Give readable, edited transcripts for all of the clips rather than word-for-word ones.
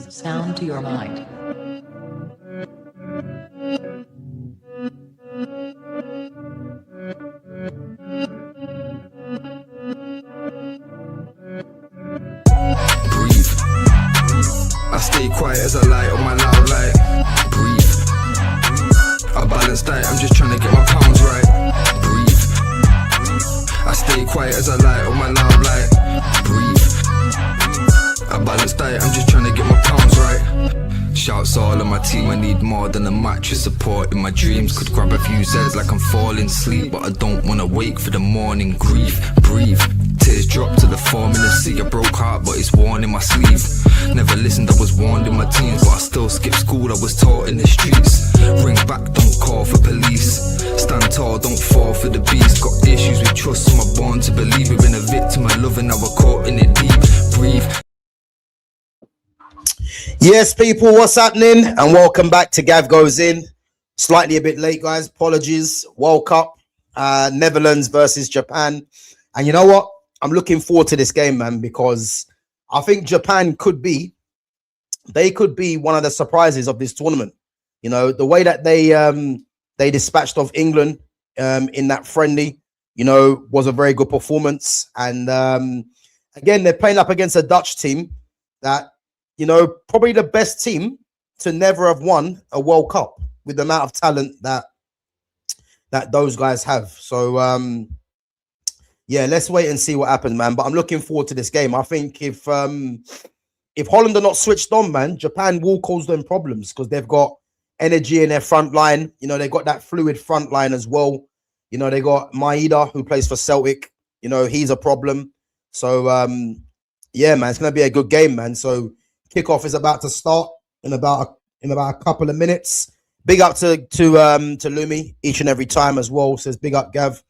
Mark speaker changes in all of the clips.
Speaker 1: Sound to your mind.
Speaker 2: Breathe. I stay quiet as I light on my loud light. Breathe. I balance diet, I'm just trying to get my pounds right. Breathe. I stay quiet as I light on my loud light. Breathe. I balance diet, I'm just trying to get my pounds right. Shouts all on my team, I need more than a mattress support. In my dreams, could grab a few Z's like I'm falling asleep, but I don't wanna wake for the morning grief. Breathe. Tears drop to the form in the sea. A broke heart, but it's worn in my sleeve. Never listened, I was warned in my teens, but I still skipped school, I was taught in the streets. Ring back, don't call for police. Stand tall, don't fall for the beast. Got issues with trust, so I'm born to believe. We've been a victim of love and now we're caught in it deep. Breathe.
Speaker 3: Yes, people, what's happening? And welcome back to Gav Goes In. Slightly a bit late, guys. Apologies. World Cup, Netherlands versus Japan. And you know what? I'm looking forward to this game, man, because I think Japan could be one of the surprises of this tournament. You know, the way that they dispatched off England in that friendly, you know, was a very good performance. And again, they're playing up against a Dutch team that, you know, probably the best team to never have won a World Cup with the amount of talent that those guys have. So yeah, let's wait and see what happens, man. But I'm looking forward to this game. I think if Holland are not switched on, man, Japan will cause them problems because they've got energy in their front line. You know, they've got that fluid front line as well. You know, they got Maeda, who plays for Celtic. You know, he's a problem. So yeah, man, it's gonna be a good game, man. So kickoff is about to start in about a couple of minutes. Big up to Lumi each and every time as well. Says big up Gav.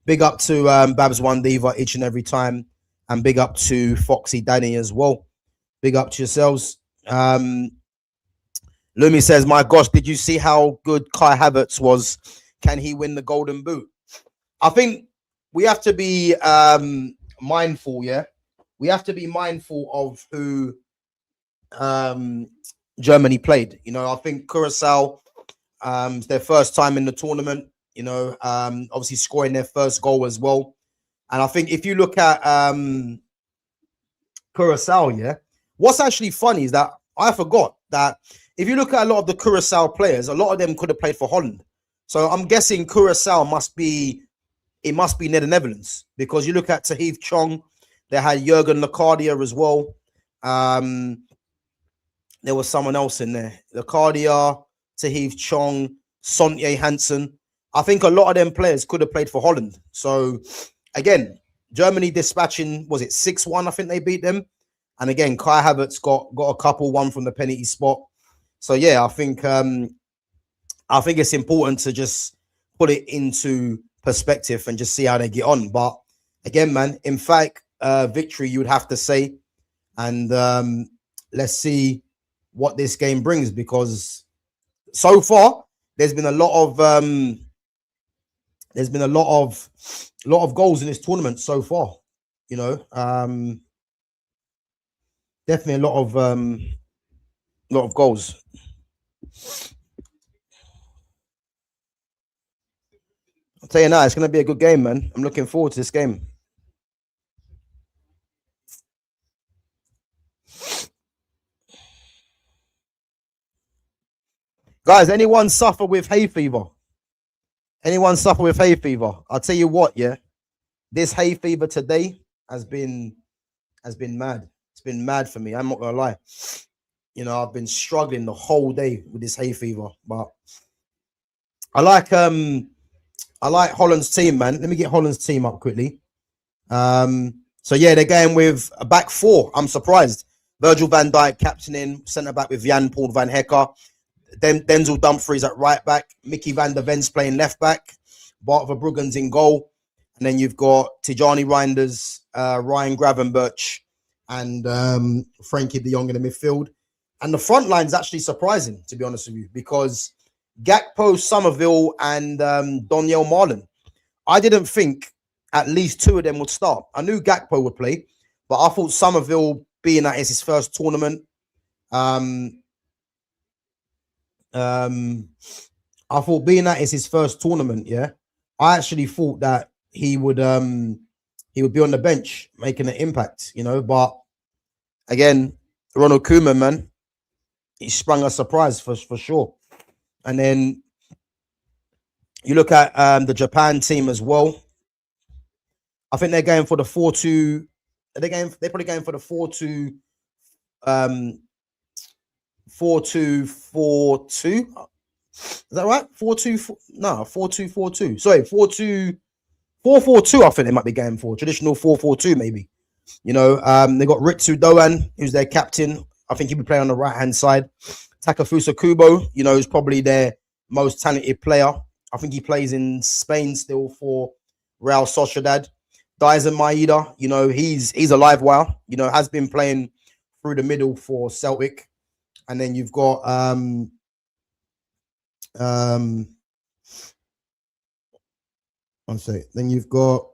Speaker 3: Big up to Babs One Diva each and every time. And big up to Foxy Danny as well. Big up to yourselves. Lumi says, my gosh, did you see how good Kai Havertz was? Can he win the Golden Boot? I think we have to be mindful, yeah? We have to be mindful of who Germany played. You know, I think Curacao, it's their first time in the tournament. You know, obviously scoring their first goal as well. And I think if you look at Curacao, yeah, what's actually funny is that I forgot that if you look at a lot of the Curacao players, a lot of them could have played for Holland. So I'm guessing Curacao must be near the Netherlands, because you look at Tahith Chong, they had Jurgen Locadia as well. There was someone else in there. Locadia, Tahith Chong, Sonye Hansen. I think a lot of them players could have played for Holland. So, again, Germany dispatching, was it 6-1? I think they beat them. And again, Kai Havertz got a couple, one from the penalty spot. So, yeah, I think it's important to just put it into perspective and just see how they get on. But, again, man, in fact, victory, you would have to say. And let's see what this game brings, because so far, there's been a lot of goals in this tournament so far. You know, definitely a lot of goals. I'll tell you now, it's going to be a good game, man. I'm looking forward to this game. Guys, anyone suffer with hay fever? Anyone suffer with hay fever? I'll tell you what, yeah. This hay fever today has been mad. It's been mad for me. I'm not gonna lie. You know, I've been struggling the whole day with this hay fever. But I like Holland's team, man. Let me get Holland's team up quickly. So yeah, they're going with a back four. I'm surprised. Virgil van Dijk captaining, centre back with Jan Paul van Hecker. Denzel Dumfries at right back, Mickey van der Ven's playing left back, Bart Verbruggen's in goal, and then you've got Tijani Reinders, Ryan Gravenberch, and Frankie de Jong in the midfield. And the front line's actually surprising, to be honest with you, because Gakpo, Somerville, and Doniel Marlon. I didn't think at least 2 of them would start. I knew Gakpo would play, but I thought Somerville, being that it's his first tournament, I thought being that it's his first tournament, yeah, I actually thought that he would be on the bench making an impact, you know. But again, Ronald Koeman, man, he sprung a surprise for sure. And then you look at the Japan team as well. I think they're going for the 4-2. They're probably going for the 4-2 4-2-4-2. Is that right? 4-2-4, no, 4-2-4-2. Sorry, 4-2-4-4-2. I think they might be going for traditional 4-4-2, maybe. You know, they got Ritsu Doan, who's their captain. I think he'll be playing on the right hand side. Takafusa Kubo, you know, is probably their most talented player. I think he plays in Spain still for Real Sociedad. Daisen Maeda, you know, he's a live wire. You know, has been playing through the middle for Celtic. And then you've got one sec. Then you've got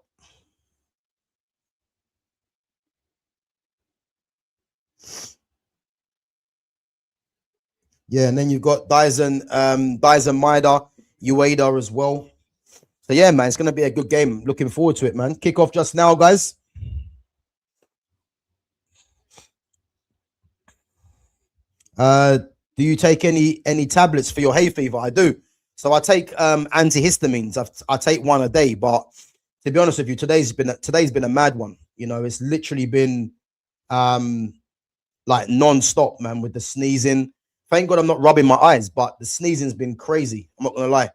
Speaker 3: and then you've got Daisen Maeda, Ueda as well. So yeah, man, it's gonna be a good game. Looking forward to it, man. Kick off just now, guys. Do you take any tablets for your hay fever? I do. So I take antihistamines. I take one a day, but to be honest with you, today's been a mad one. You know, it's literally been like non-stop, man, with the sneezing. Thank God I'm not rubbing my eyes, but the sneezing's been crazy. I'm not gonna lie,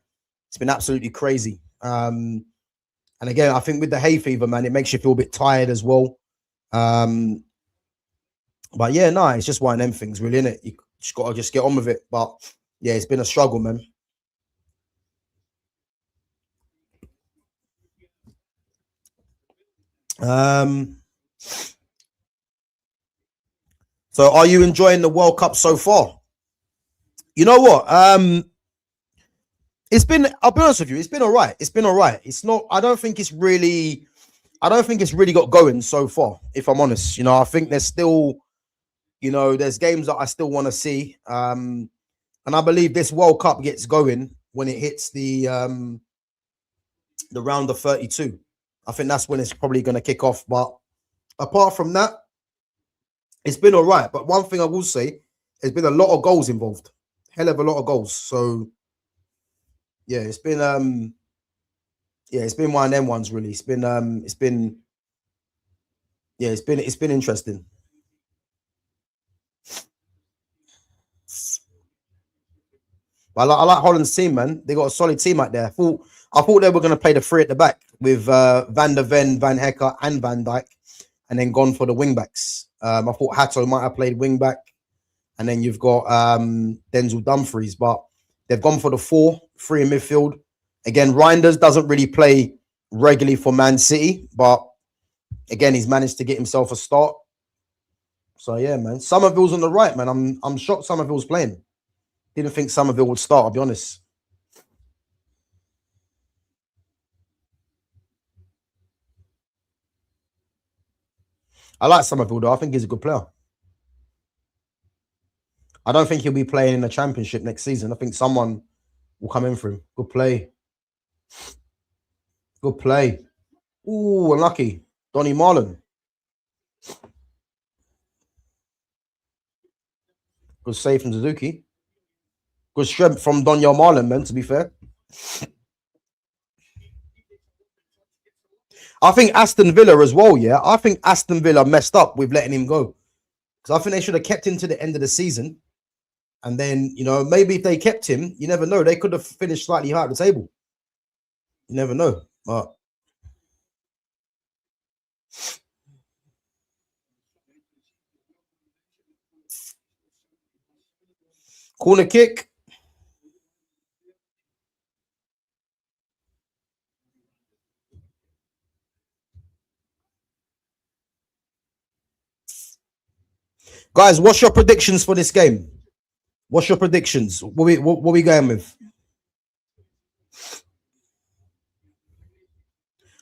Speaker 3: it's been absolutely crazy. And again, I think with the hay fever, man, it makes you feel a bit tired as well. But yeah, no, it's just one of them things, really, innit? You just gotta just get on with it. But yeah, it's been a struggle, man. So are you enjoying the World Cup so far? You know what? It's been, I'll be honest with you, it's been all right. It's been all right. It's not, I don't think it's really got going so far, if I'm honest. You know, I think there's still, you know, there's games that I still want to see. And I believe this World Cup gets going when it hits the round of 32. I think that's when it's probably going to kick off. But apart from that, it's been all right. But one thing I will say, there's been a lot of goals involved. Hell of a lot of goals. So yeah, it's been one of them ones, really. It's been interesting. But I like Holland's team, man. They got a solid team out there. I thought they were going to play the 3 at the back with Van der Ven, Van Hecker, and Van Dijk, and then gone for the wing backs. I thought Hato might have played wing back, and then you've got Denzel Dumfries, but they've gone for the 3 in midfield. Again, Reinders doesn't really play regularly for Man City, but again, he's managed to get himself a start. So yeah, man. Somerville's on the right, man. I'm shocked Somerville's playing. Didn't think Somerville would start, I'll be honest. I like Somerville, though. I think he's a good player. I don't think he'll be playing in the Championship next season. I think someone will come in for him. Good play. Good play. Ooh, unlucky. Donny Marlon. Good save from Suzuki. Good strength from Donyell Marlon, man, to be fair. I think Aston Villa as well, yeah. I think Aston Villa messed up with letting him go. Because I think they should have kept him to the end of the season. And then, you know, maybe if they kept him, you never know. They could have finished slightly higher at the table. You never know. But corner kick. Guys, what's your predictions for this game? What's your predictions? What we going with?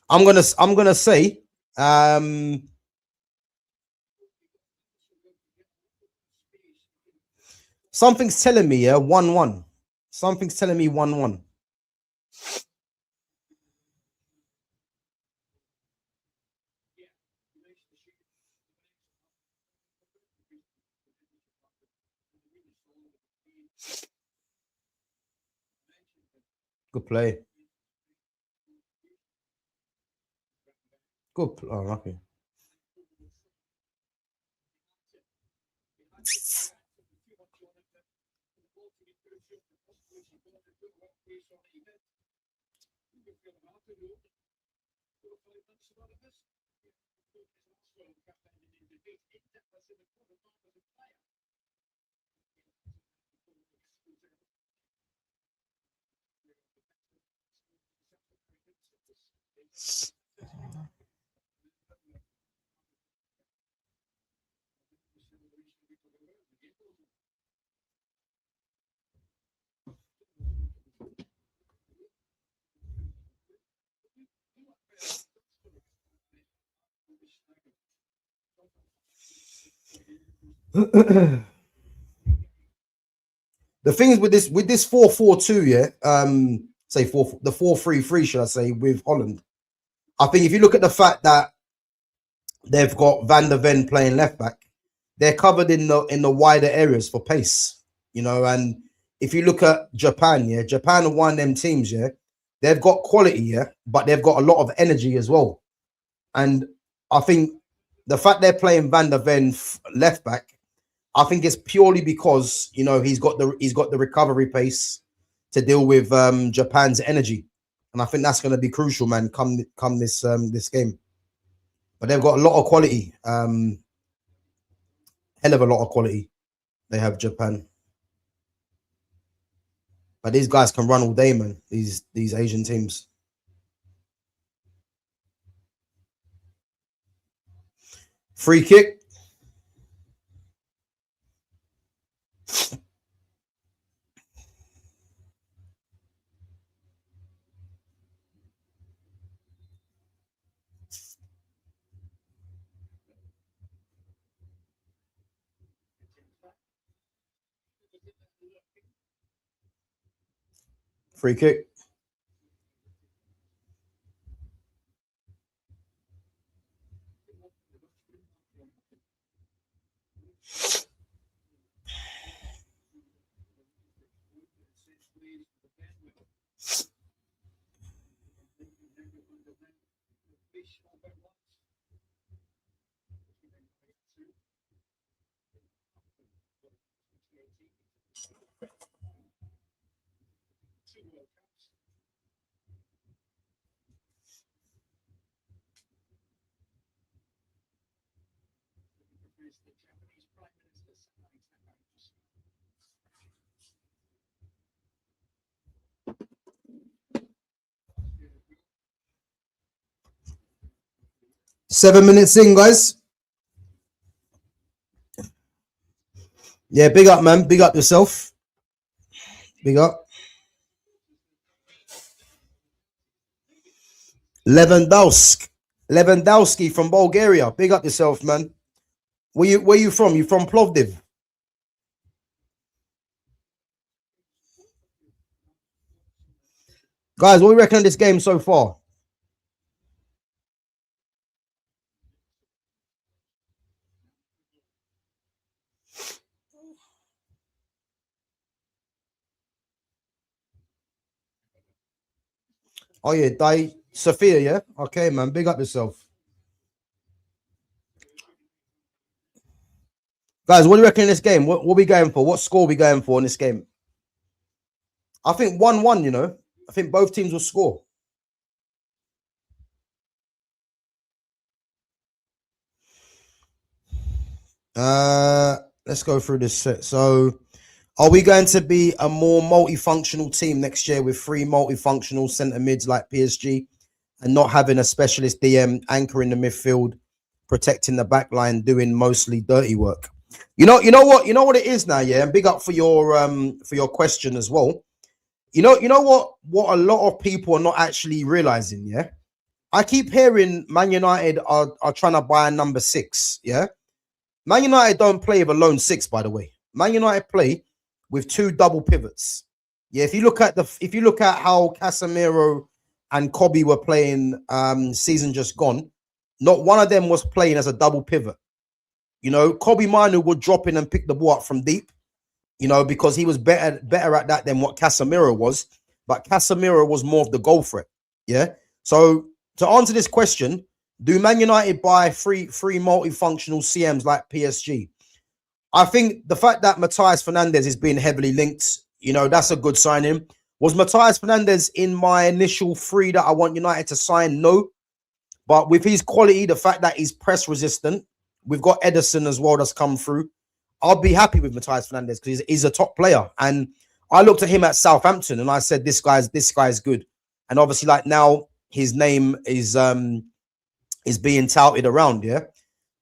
Speaker 3: I'm gonna say something's telling me, yeah, 1-1. Something's telling me 1-1. Good play. Good. Oh, okay. The thing is with this 4-4-2, yeah, say the 4-3-3, should I say, with Holland. I think if you look at the fact that they've got Van der Ven playing left back, they're covered in the wider areas for pace, you know. And if you look at Japan, yeah, Japan are one of them teams, yeah, they've got quality, yeah, but they've got a lot of energy as well. And I think the fact they're playing Van der Ven left back, I think it's purely because, you know, he's got the recovery pace to deal with Japan's energy, and I think that's going to be crucial, man. Come this game, but they've got a lot of quality, hell of a lot of quality. They have Japan, but these guys can run all day, man. These Asian teams. Free kick. Free kick. Seven minutes in, guys. Yeah, big up, man. Big up yourself. Big up. Lewandowski from Bulgaria. Big up yourself, man. Where you from? You from Plovdiv? Guys, what do you reckon of this game so far? Oh yeah, Sophia, yeah? Okay, man. Big up yourself. Guys, what do you reckon in this game? What are we going for? What score are we going for in this game? I think 1-1, you know. I think both teams will score. Let's go through this set. So, are we going to be a more multifunctional team next year with 3 multifunctional centre mids like PSG and not having a specialist DM anchoring the midfield, protecting the back line, doing mostly dirty work? You know what it is now, yeah. And big up for your question as well. You know what a lot of people are not actually realizing, yeah. I keep hearing Man United are trying to buy a number 6. Yeah. Man United don't play with a lone 6, by the way. Man United play with 2 double pivots. Yeah, if you look at how Casemiro and Kobe were playing season just gone, not one of them was playing as a double pivot. You know, Kobe Manu would drop in and pick the ball up from deep, you know, because he was better at that than what Casemiro was. But Casemiro was more of the goal threat. Yeah. So to answer this question, do Man United buy three multifunctional CMs like PSG? I think the fact that Matthias Fernandes is being heavily linked, you know, that's a good signing. Was Matthias Fernandes in my initial 3 that I want United to sign? No. But with his quality, the fact that he's press resistant, we've got Edison as well that's come through. I'll be happy with Matthias Fernandes because he's a top player. And I looked at him at Southampton and I said, this guy's good. And obviously, like now, his name is being touted around, yeah.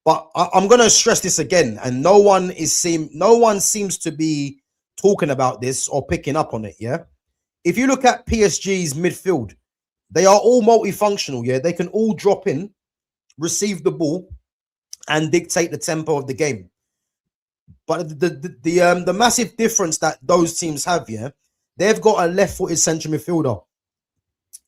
Speaker 3: But I'm gonna stress this again, and no one seems to be talking about this or picking up on it, yeah. If you look at PSG's midfield, they are all multifunctional, yeah. They can all drop in, receive the ball, and dictate the tempo of the game. But the massive difference that those teams have, yeah, they've got a left-footed central midfielder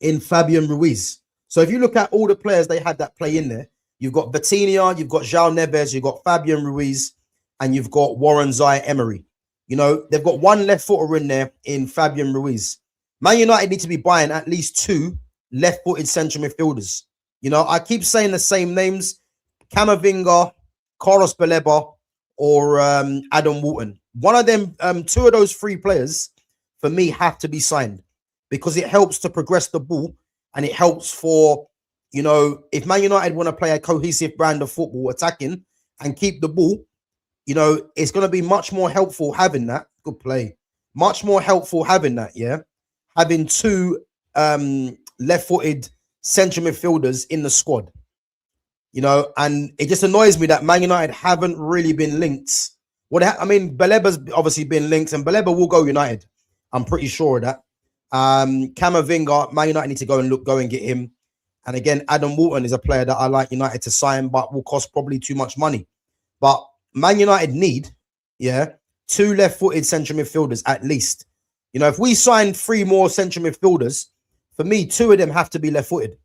Speaker 3: in Fabian Ruiz. So if you look at all the players they had that play in there, you've got Vitinha, you've got João Neves, you've got Fabian Ruiz, and you've got Warren Zaire-Emery. You know, they've got one left footer in there in Fabian Ruiz. Man United need to be buying at least 2 left-footed central midfielders. You know, I keep saying the same names: Camavinga, Carlos Baleba, or Adam Wharton. One of them, 2 of those 3 players, for me, have to be signed because it helps to progress the ball and it helps for, you know, if Man United want to play a cohesive brand of football, attacking and keep the ball, you know, it's going to be much more helpful having that. Good play. Much more helpful having that, yeah. Having 2 left-footed central midfielders in the squad. You know, and it just annoys me that Man United haven't really been linked. I mean, Baleba's obviously been linked, and Baleba will go United. I'm pretty sure of that. Camavinga, Man United need to go and get him. And again, Adam Wharton is a player that I like United to sign, but will cost probably too much money. But Man United need, yeah, 2 left-footed central midfielders at least. You know, if we sign 3 more central midfielders, for me, 2 of them have to be left-footed.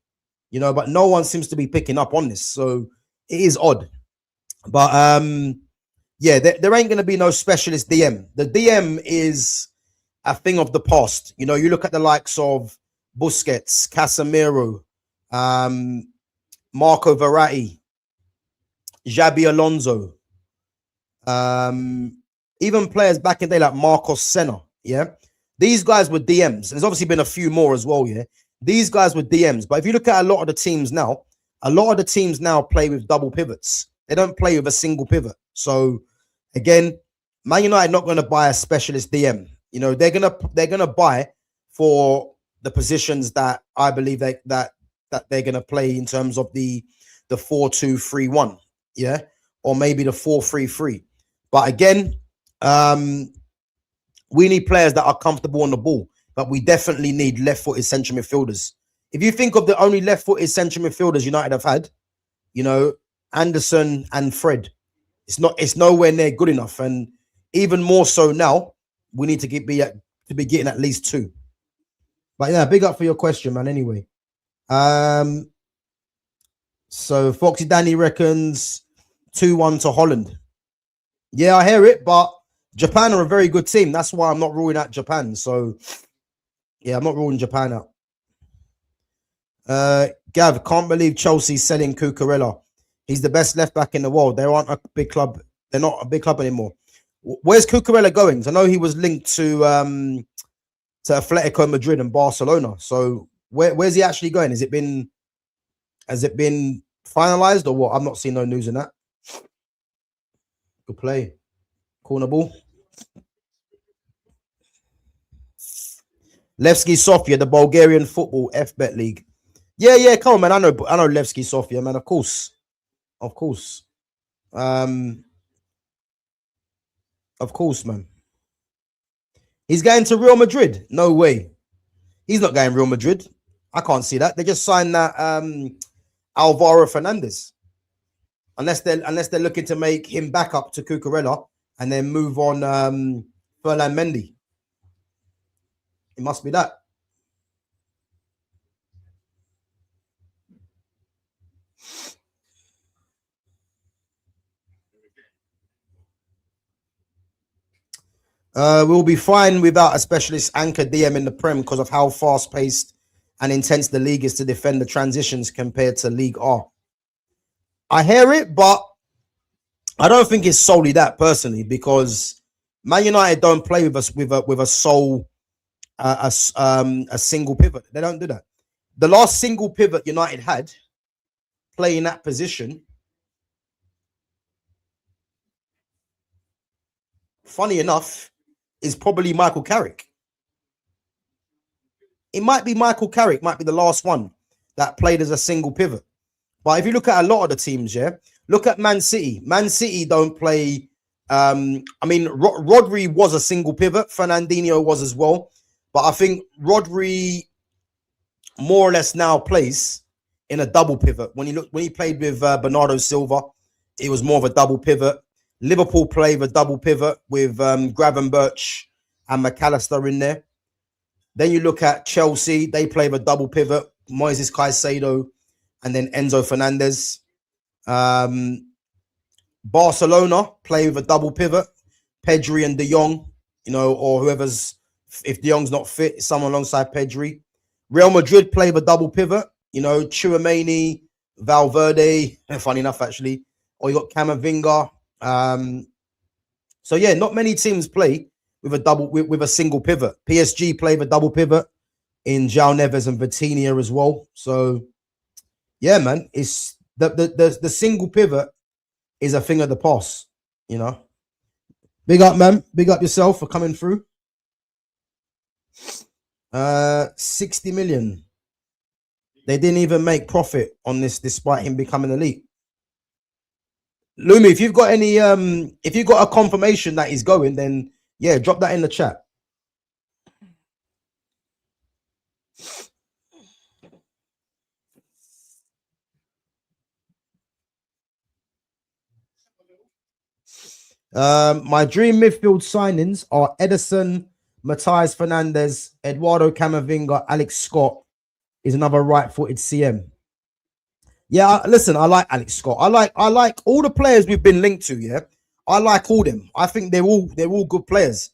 Speaker 3: You know, but no one seems to be picking up on this, so it is odd. But yeah, there ain't going to be no specialist DM. The DM is a thing of the past. You know, you look at the likes of Busquets, Casemiro, Marco Verratti, Xabi Alonso, even players back in the day like Marcos Senna. Yeah, these guys were DMs. There's obviously been a few more as well. Yeah, these guys were DMs. But if you look at a lot of the teams now, play with double pivots. They don't play with a single pivot. So again, Man United not going to buy a specialist DM. You know, they're gonna buy for the positions that I believe that they're gonna play in terms of the 4-2-3-1, yeah, or maybe the 4-3-3. But again, we need players that are comfortable on the ball, but we definitely need left-footed central midfielders. If you think of the only left-footed central midfielders United have had, you know, Anderson and Fred, it's nowhere near good enough, and even more so now, we need to be getting at least 2. But yeah, big up for your question, man. Anyway, so Foxy Danny reckons 2-1 to Holland. Yeah, I hear it, but Japan are a very good team. That's why I'm not ruling out Japan. So yeah, I'm not ruling Japan out. Gav, can't believe Chelsea's selling Cucurella. He's the best left back in the world. They aren't a big club. They're not a big club anymore. Where's Cucurella going? I know he was linked to Atletico Madrid and Barcelona. So where's he actually going? Has it been finalized or what? I've not seen no news in that. Good play. Corner ball. Levski Sofia, the Bulgarian football FBet league. Yeah, come on, man. I know Levski Sofia, man. Of course. Of course, man. He's going to Real Madrid. No way. He's not going Real Madrid. I can't see that. They just signed that Alvaro Fernandez. Unless they're looking to make him back up to Cucurella and then move on Ferland Mendy. It must be that. We'll be fine without a specialist anchor DM in the Prem because of how fast-paced and intense the league is to defend the transitions compared to League R. I hear it, but I don't think it's solely that personally, because Man United don't play with us with a sole a single pivot. They don't do that. The last single pivot United had playing that position, funny enough, is probably Michael Carrick. It might be Michael Carrick, might be the last one that played as a single pivot. But if you look at a lot of the teams, yeah, look at Man City. Man City don't play. I mean, Rodri was a single pivot. Fernandinho was as well. But I think Rodri more or less now plays in a double pivot. When he played with Bernardo Silva, it was more of a double pivot. Liverpool play with a double pivot with Gravenberch and McAllister in there. Then you look at Chelsea, they play with a double pivot, Moises Caicedo and then Enzo Fernandez. Barcelona play with a double pivot, Pedri and De Jong, you know, or whoever's, if De Jong's not fit, someone alongside Pedri. Real Madrid play with a double pivot, you know, Tchouaméni, Valverde, funny enough, actually, or you got Camavinga. So yeah, not many teams play with a double with a single pivot. PSG play with a double pivot in João Neves and Vitinha as well. So yeah, man, it's the single pivot is a thing of the past, you know. Big up, man. Big up yourself for coming through. 60 million. They didn't even make profit on this despite him becoming elite. Lumi, if you've got any if you've got a confirmation that he's going, then yeah, drop that in the chat. My dream midfield signings are Edison, Matthias Fernandez, Eduardo Camavinga, Alex Scott is another right-footed CM. Yeah, listen, I like Alex Scott. I like all the players we've been linked to. Yeah, I like all them. I think they're all good players.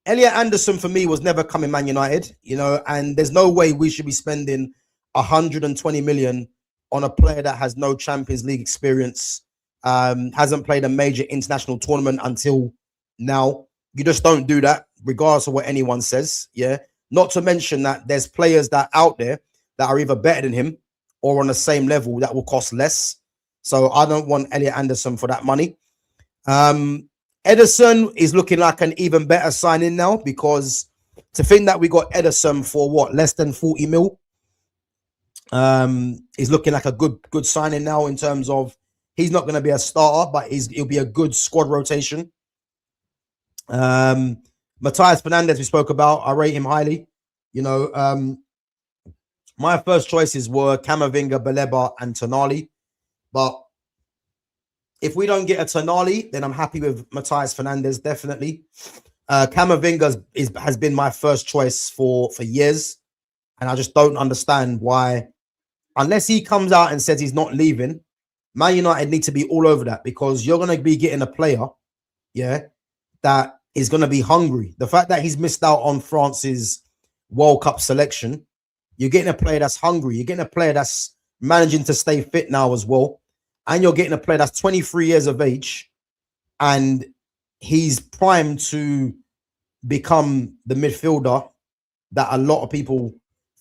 Speaker 3: Elliot Anderson for me was never coming Man United, you know, and there's no way we should be spending 120 million on a player that has no Champions League experience, hasn't played a major international tournament until now. You just don't do that, regardless of what anyone says. Yeah, not to mention that there's players that out there that are either better than him or on the same level that will cost less. So I don't want Elliot Anderson for that money. Edison is looking like an even better signing now, because to think that we got Edison for what, less than 40 mil, is looking like a good signing now, in terms of he's not going to be a starter, but he'll be a good squad rotation. Matthias Fernandez, we spoke about, I rate him highly. You know, my first choices were Camavinga, Baleba, and Tonali. But if we don't get a Tonali, then I'm happy with Matthias Fernandez, definitely. Camavinga has been my first choice for years. And I just don't understand why, unless he comes out and says he's not leaving, Man United need to be all over that, because you're going to be getting a player, yeah, that is going to be hungry. The fact that he's missed out on France's World Cup selection, you're getting a player that's hungry. You're getting a player that's managing to stay fit now as well. And you're getting a player that's 23 years of age, and he's primed to become the midfielder that a lot of people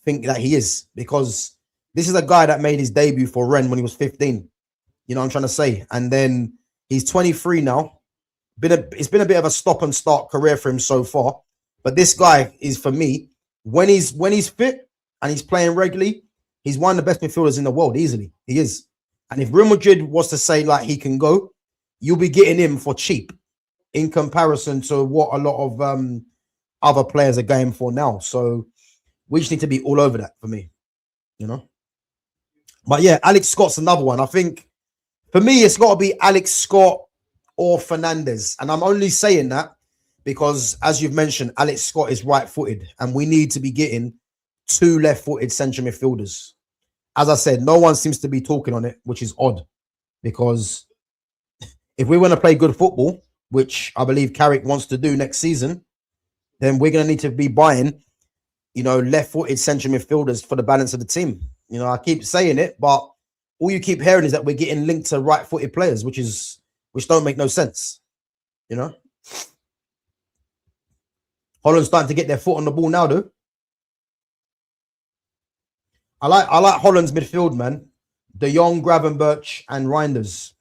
Speaker 3: think that he is, because this is a guy that made his debut for Rennes when he was 15. You know what I'm trying to say? And then he's 23 now. It's been a bit of a stop and start career for him so far. But this guy is, for me, when he's fit and he's playing regularly, he's one of the best midfielders in the world, easily. He is. And if Real Madrid was to say like he can go, you'll be getting him for cheap in comparison to what a lot of other players are going for now. So we just need to be all over that for me. you know. But yeah, Alex Scott's another one. I think for me, it's got to be Alex Scott or Fernandez. And I'm only saying that because, as you've mentioned, Alex Scott is right-footed, and we need to be getting two left-footed central midfielders. As I said, no one seems to be talking on it, which is odd, because if we want to play good football, which I believe Carrick wants to do next season, then we're going to need to be buying, you know, left-footed central midfielders for the balance of the team. You know, I keep saying it, but all you keep hearing is that we're getting linked to right-footed players, which don't make no sense. You know, Holland's starting to get their foot on the ball now, though. I like Holland's midfield, man. De Jong, Gravenberch, and Reinders.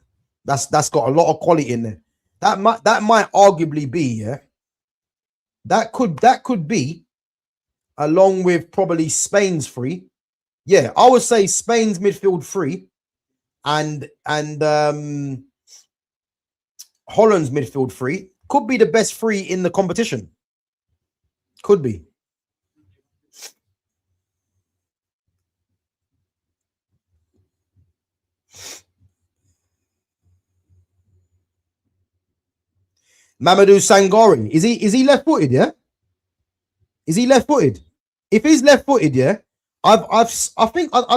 Speaker 3: That's got a lot of quality in there. That might arguably be, yeah. That could be, along with probably Spain's three. Yeah, I would say Spain's midfield three, and Holland's midfield three could be the best three in the competition. Could be. Mamadou Sangare. Is he left-footed, yeah? Is he left-footed? If he's left-footed, yeah, I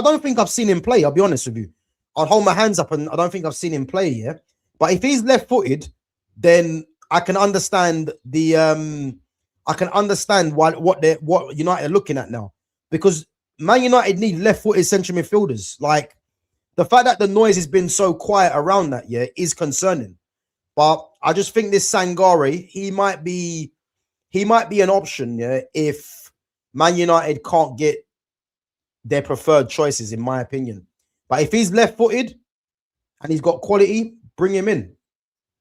Speaker 3: don't think I've seen him play, I'll be honest with you. I'll hold my hands up, and I don't think I've seen him play, yeah. But if he's left-footed, then I can understand what United are looking at now. Because Man United need left-footed central midfielders. Like, the fact that the noise has been so quiet around that, yeah, is concerning. But I just think this Sangare, he might be an option, yeah, if Man United can't get their preferred choices, in my opinion. But if he's left-footed and he's got quality, bring him in.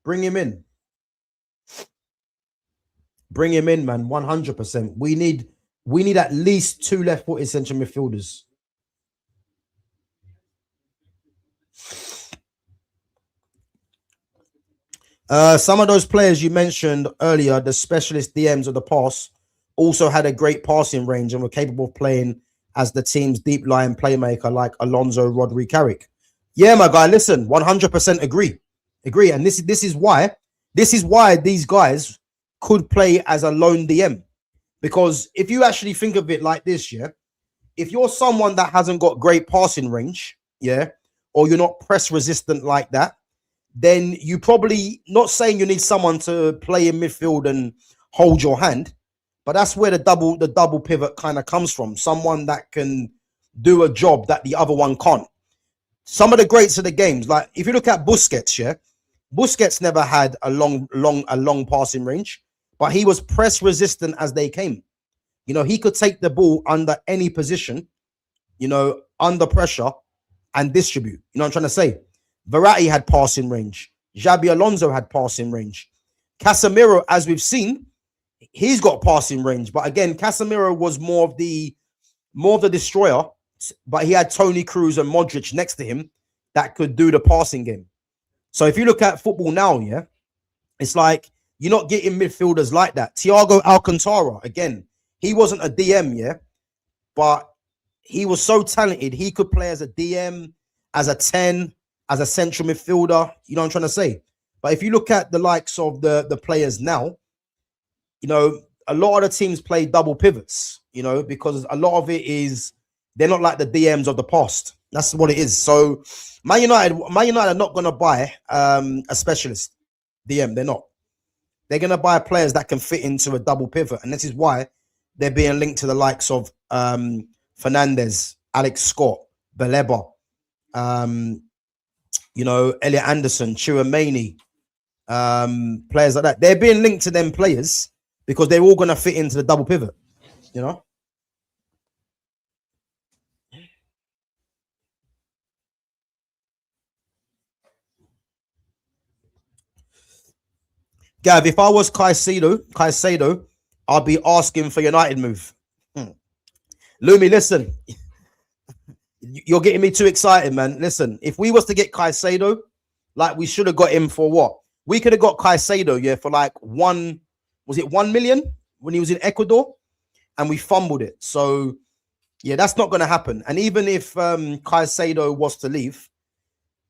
Speaker 3: Bring him in. Bring him in, man. 100%. We need at least two left-footed central midfielders. Some of those players you mentioned earlier, the specialist DMs of the past, also had a great passing range and were capable of playing as the team's deep line playmaker, like Alonso, Rodri, Carrick. Yeah, my guy. Listen, 100% agree. And this is why these guys could play as a lone DM, because if you actually think of it like this, yeah, if you're someone that hasn't got great passing range, yeah, or you're not press resistant like that, then you probably, not saying you need someone to play in midfield and hold your hand, but that's where the double pivot kind of comes from. Someone that can do a job that the other one can't. Some of the greats of the games, like if you look at Busquets, yeah, Busquets never had a long passing range, but he was press resistant as they came. You know, he could take the ball under any position, you know, under pressure, and distribute. You know what I'm trying to say? Verratti had passing range. Xabi Alonso had passing range. Casemiro, as we've seen, he's got passing range. But again, Casemiro was more of the destroyer, but he had Toni Kroos and Modric next to him that could do the passing game. So if you look at football now, yeah, it's like you're not getting midfielders like that. Thiago Alcantara, again, he wasn't a DM, yeah, but he was so talented. He could play as a DM, as a 10, as a central midfielder. You know what I'm trying to say? But if you look at the likes of the players now, you know, a lot of the teams play double pivots, you know, because a lot of it is they're not like the DMs of the past. That's what it is. So Man United are not going to buy a specialist DM. They're not. They're going to buy players that can fit into a double pivot. And this is why they're being linked to the likes of Fernandez, Alex Scott, Baleba, you know, Elliot Anderson, Chouameni, players like that. They're being linked to them players because they're all going to fit into the double pivot, you know. Gav, if I was Caicedo, I'd be asking for United move. Lumi, listen, you're getting me too excited, man. Listen, if we was to get Caicedo, like we should have got him for what? We could have got Caicedo, yeah, for like 1 million when he was in Ecuador, and we fumbled it. So Yeah, that's not going to happen. And even if Caicedo was to leave,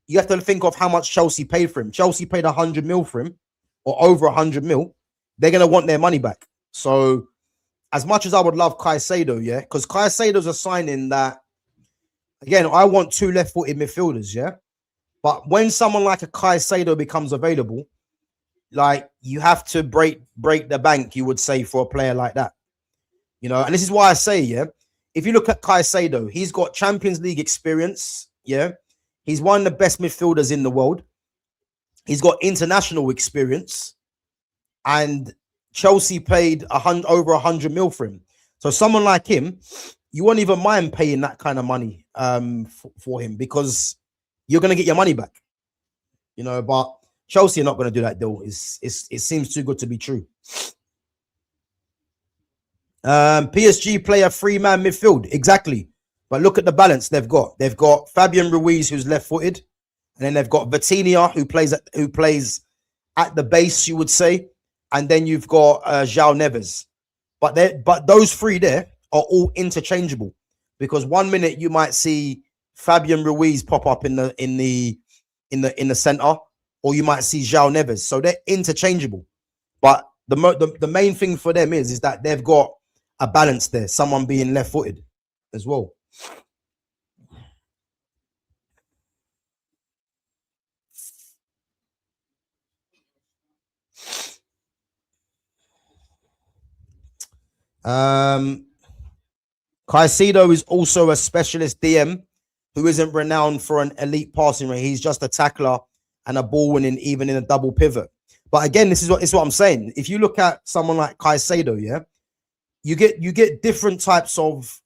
Speaker 3: you have to think of how much Chelsea paid for him. Chelsea paid 100 mil for him, or over 100 mil. They're going to want their money back. So as much as I would love Caicedo, yeah, because Caicedo's a signing that, again, I want two left-footed midfielders, yeah. But when someone like a Caicedo becomes available, like, you have to break the bank, you would say, for a player like that. You know, and this is why I say, yeah, if you look at Caicedo, he's got Champions League experience, yeah. He's one of the best midfielders in the world. He's got international experience, and Chelsea paid over 100 mil for him. So someone like him, you won't even mind paying that kind of money for him, because you're going to get your money back. You know, but Chelsea are not going to do that deal. It seems too good to be true. PSG play a three-man midfield, exactly. But look at the balance they've got. They've got Fabian Ruiz, who's left-footed, and then they've got Vitinha, who plays at the base, you would say, and then you've got João Neves. But those three there are all interchangeable, because 1 minute you might see Fabian Ruiz pop up in the center, or you might see João Neves. So they're interchangeable. But the main thing for them is that they've got a balance there, someone being left-footed as well. Caicedo is also a specialist DM who isn't renowned for an elite passing rate. He's just a tackler and a ball winning, even in a double pivot. But again, this is what I'm saying. If you look at someone like Caicedo, yeah, you get different types of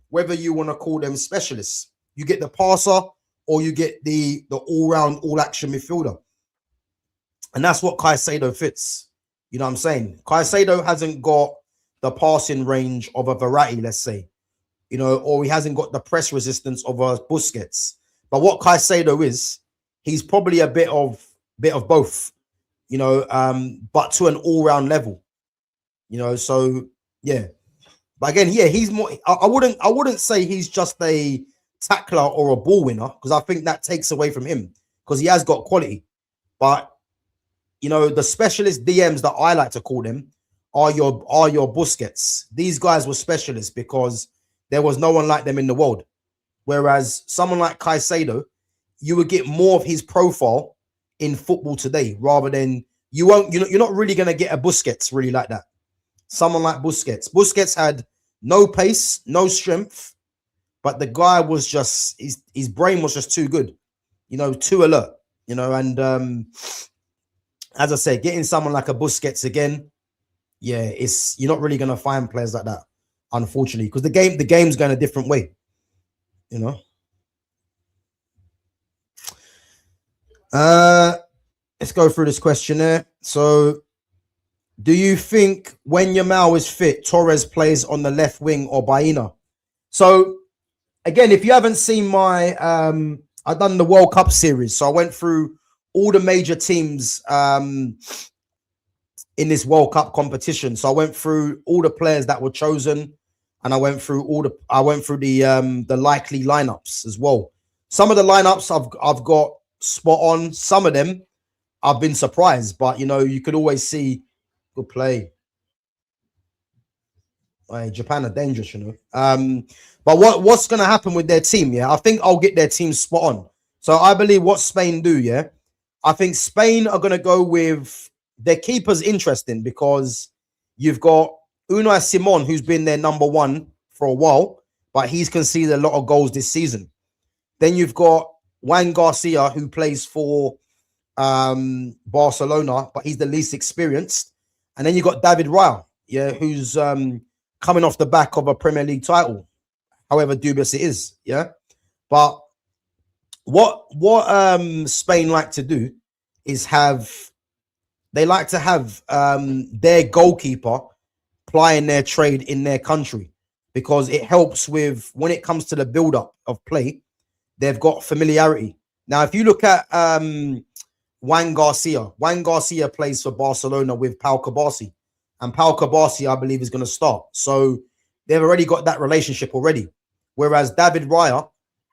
Speaker 3: whether you want to call them specialists. You get the passer, or you get the all-round, all-action midfielder. And that's what Caicedo fits. You know what I'm saying? Caicedo hasn't got the passing range of a Verratti, let's say, you know, or he hasn't got the press resistance of a Busquets. But what Caicedo is, he's probably a bit of both, you know, but to an all-round level, you know. So yeah, but again, yeah, he's more. I wouldn't say he's just a tackler or a ball winner, because I think that takes away from him, because he has got quality. But you know, the specialist DMs that I like to call them are your Busquets. These guys were specialists because there was no one like them in the world. Whereas someone like Caicedo, you would get more of his profile in football today, rather than you're not really going to get a Busquets really like that. Someone like Busquets. Busquets had no pace, no strength, but the guy was just, his brain was just too good, you know, too alert, you know. And as I say, getting someone like a Busquets again, yeah, you're not really going to find players like that, unfortunately, because the game's going a different way, you know. Let's go through this questionnaire. So, do you think when Yamal is fit, Torres plays on the left wing or Baena? So, again, if you haven't seen my, I've done the World Cup series, so I went through all the major teams in this World Cup competition. So I went through all the players that were chosen, and I went through the likely lineups as well. Some of the lineups I've got spot on. Some of them I've been surprised, but you know, you could always see good play. Japan are dangerous, you know. But what's going to happen with their team? Yeah, I think I'll get their team spot on. So I believe what Spain do. Yeah, I think Spain are going to go with their keeper's interesting, because you've got Unai Simon, who's been their number one for a while, but he's conceded a lot of goals this season. Then you've got Juan Garcia, who plays for Barcelona, but he's the least experienced. And then you've got David Raya, yeah, who's coming off the back of a Premier League title, however dubious it is, yeah. But what Spain like to do is they like to have their goalkeeper plying their trade in their country, because it helps with, when it comes to the build-up of play, they've got familiarity. Now, if you look at Juan Garcia plays for Barcelona with Pau Kabasi, and Pau Kabasi, I believe, is going to start. So they've already got that relationship already. Whereas David Raya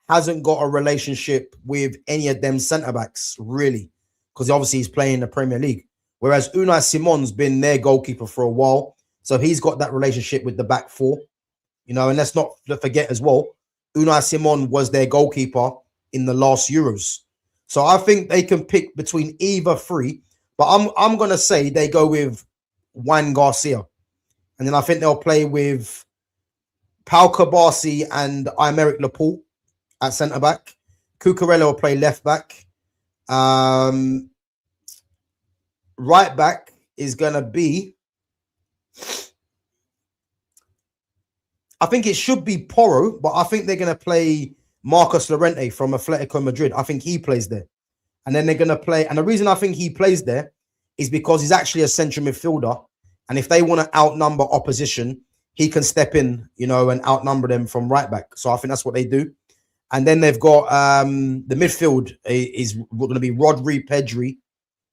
Speaker 3: hasn't got a relationship with any of them centre backs, really, because obviously he's playing in the Premier League. Whereas Unai Simon's been their goalkeeper for a while. So he's got that relationship with the back four, you know, and let's not forget as well, Unai Simon was their goalkeeper in the last Euros. So I think they can pick between either three, but I'm gonna say they go with Juan Garcia. And then I think they'll play with Pau Kabasi and Aymeric Laporte at centre back. Cucurella will play left back. Right back is going to be, I think it should be Porro, but I think they're going to play Marcos Llorente from Atletico Madrid. I think he plays there. And then they're going to play, and the reason I think he plays there is because he's actually a central midfielder. And if they want to outnumber opposition, he can step in, you know, and outnumber them from right back. So I think that's what they do. And then they've got the midfield is going to be Rodri, Pedri.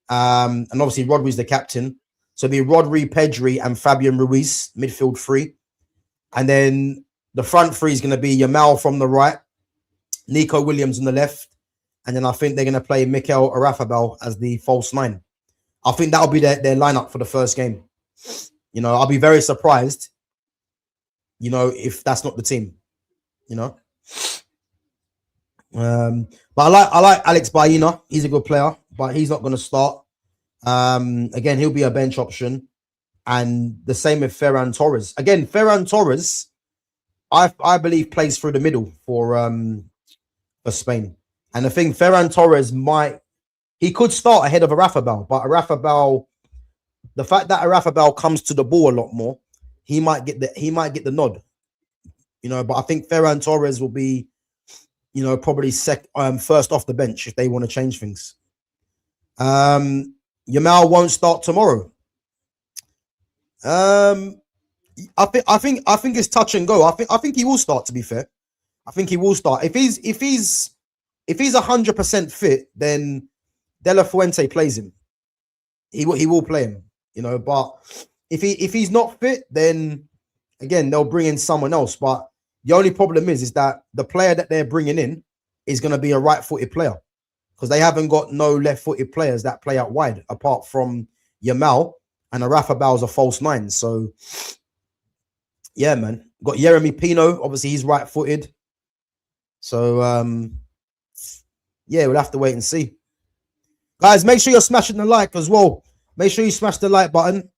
Speaker 3: And obviously Rodri's the captain. So it'll be Rodri, Pedri, and Fabian Ruiz, midfield three. And then the front three is going to be Yamal from the right, Nico Williams on the left. And then I think they're going to play Mikel Arafabal as the false nine. I think that'll be their lineup for the first game. You know, I'll be very surprised, you know, if that's not the team, you know. But I like Alex Baena. He's a good player, but he's not going to start. Again, he'll be a bench option. And the same with Ferran Torres. Again, Ferran Torres, I believe, plays through the middle for Spain. And the thing, Ferran Torres he could start ahead of Arafabal, but Arafabal, the fact that Arafabal comes to the ball a lot more, he might get the nod. You know, but I think Ferran Torres will be, you know, probably first off the bench if they want to change things. Yamal won't start tomorrow. I think it's touch and go. I think he will start, to be fair. I think he will start. If he's 100% fit, then De La Fuente plays him. He will play him, you know, but if he's not fit, then again they'll bring in someone else. But the only problem is that the player that they're bringing in is going to be a right-footed player because they haven't got no left-footed players that play out wide apart from Yamal, and Arafabal's a false nine. So yeah, man, got Jeremy Pino. Obviously, he's right-footed. So yeah, we'll have to wait and see. Guys, make sure you're smashing the like as well. Make sure you smash the like button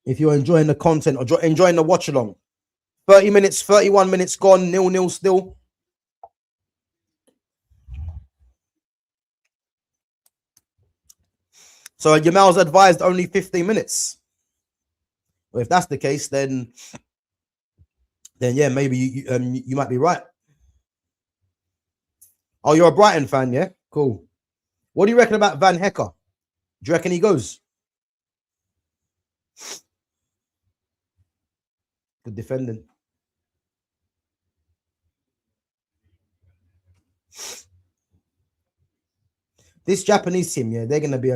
Speaker 3: if you're enjoying the content or enjoying the watch along. 30 minutes, 31 minutes gone, 0-0 still. So Yamal's advised only 15 minutes. Well, if that's the case, then yeah, maybe you might be right. Oh, you're a Brighton fan, yeah? Cool. What do you reckon about Van Hecker? Do you reckon he goes? Good defending. This Japanese team, yeah, they're gonna be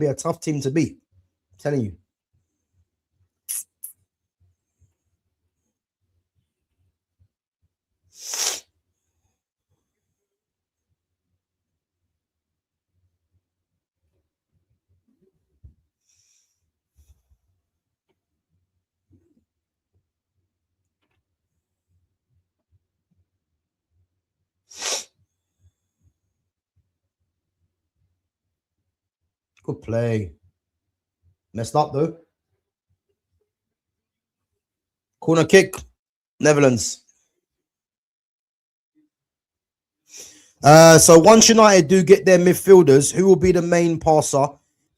Speaker 3: a tough team to beat. I'm telling you. Good play. Messed up though. Corner kick, Netherlands. So once United do get their midfielders, who will be the main passer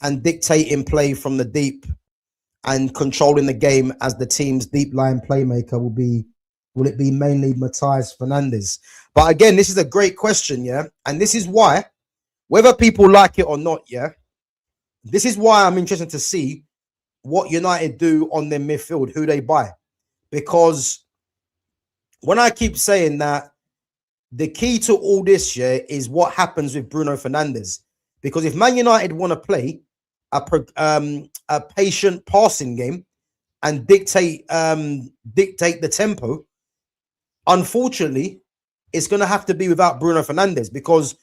Speaker 3: and dictating play from the deep and controlling the game as the team's deep line playmaker will it be mainly Matthias Fernandes? But again, this is a great question, yeah? And this is why, whether people like it or not, yeah, this is why I'm interested to see what United do on their midfield, who they buy. Because when I keep saying that the key to all this year is what happens with Bruno Fernandes. Because if Man United want to play a patient passing game, and dictate the tempo, unfortunately, it's going to have to be without Bruno Fernandes. Because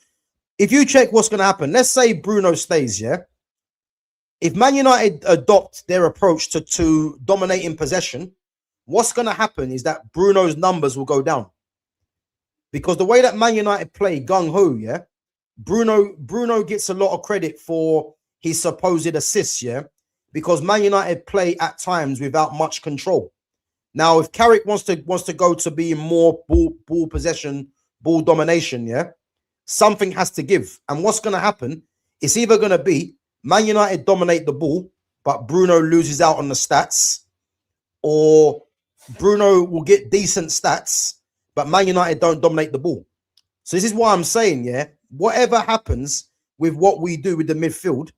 Speaker 3: if you check what's going to happen, let's say Bruno stays, yeah. If Man United adopt their approach to dominating possession, what's going to happen is that Bruno's numbers will go down. Because the way that Man United play gung-ho, yeah, Bruno gets a lot of credit for his supposed assists, yeah, because Man United play at times without much control. Now, if Carrick wants to go to being more ball possession, ball domination, yeah, something has to give. And what's going to happen? It's either going to be Man United dominate the ball, but Bruno loses out on the stats, or Bruno will get decent stats, but Man United don't dominate the ball. So this is why I'm saying, yeah, whatever happens with what we do with the midfield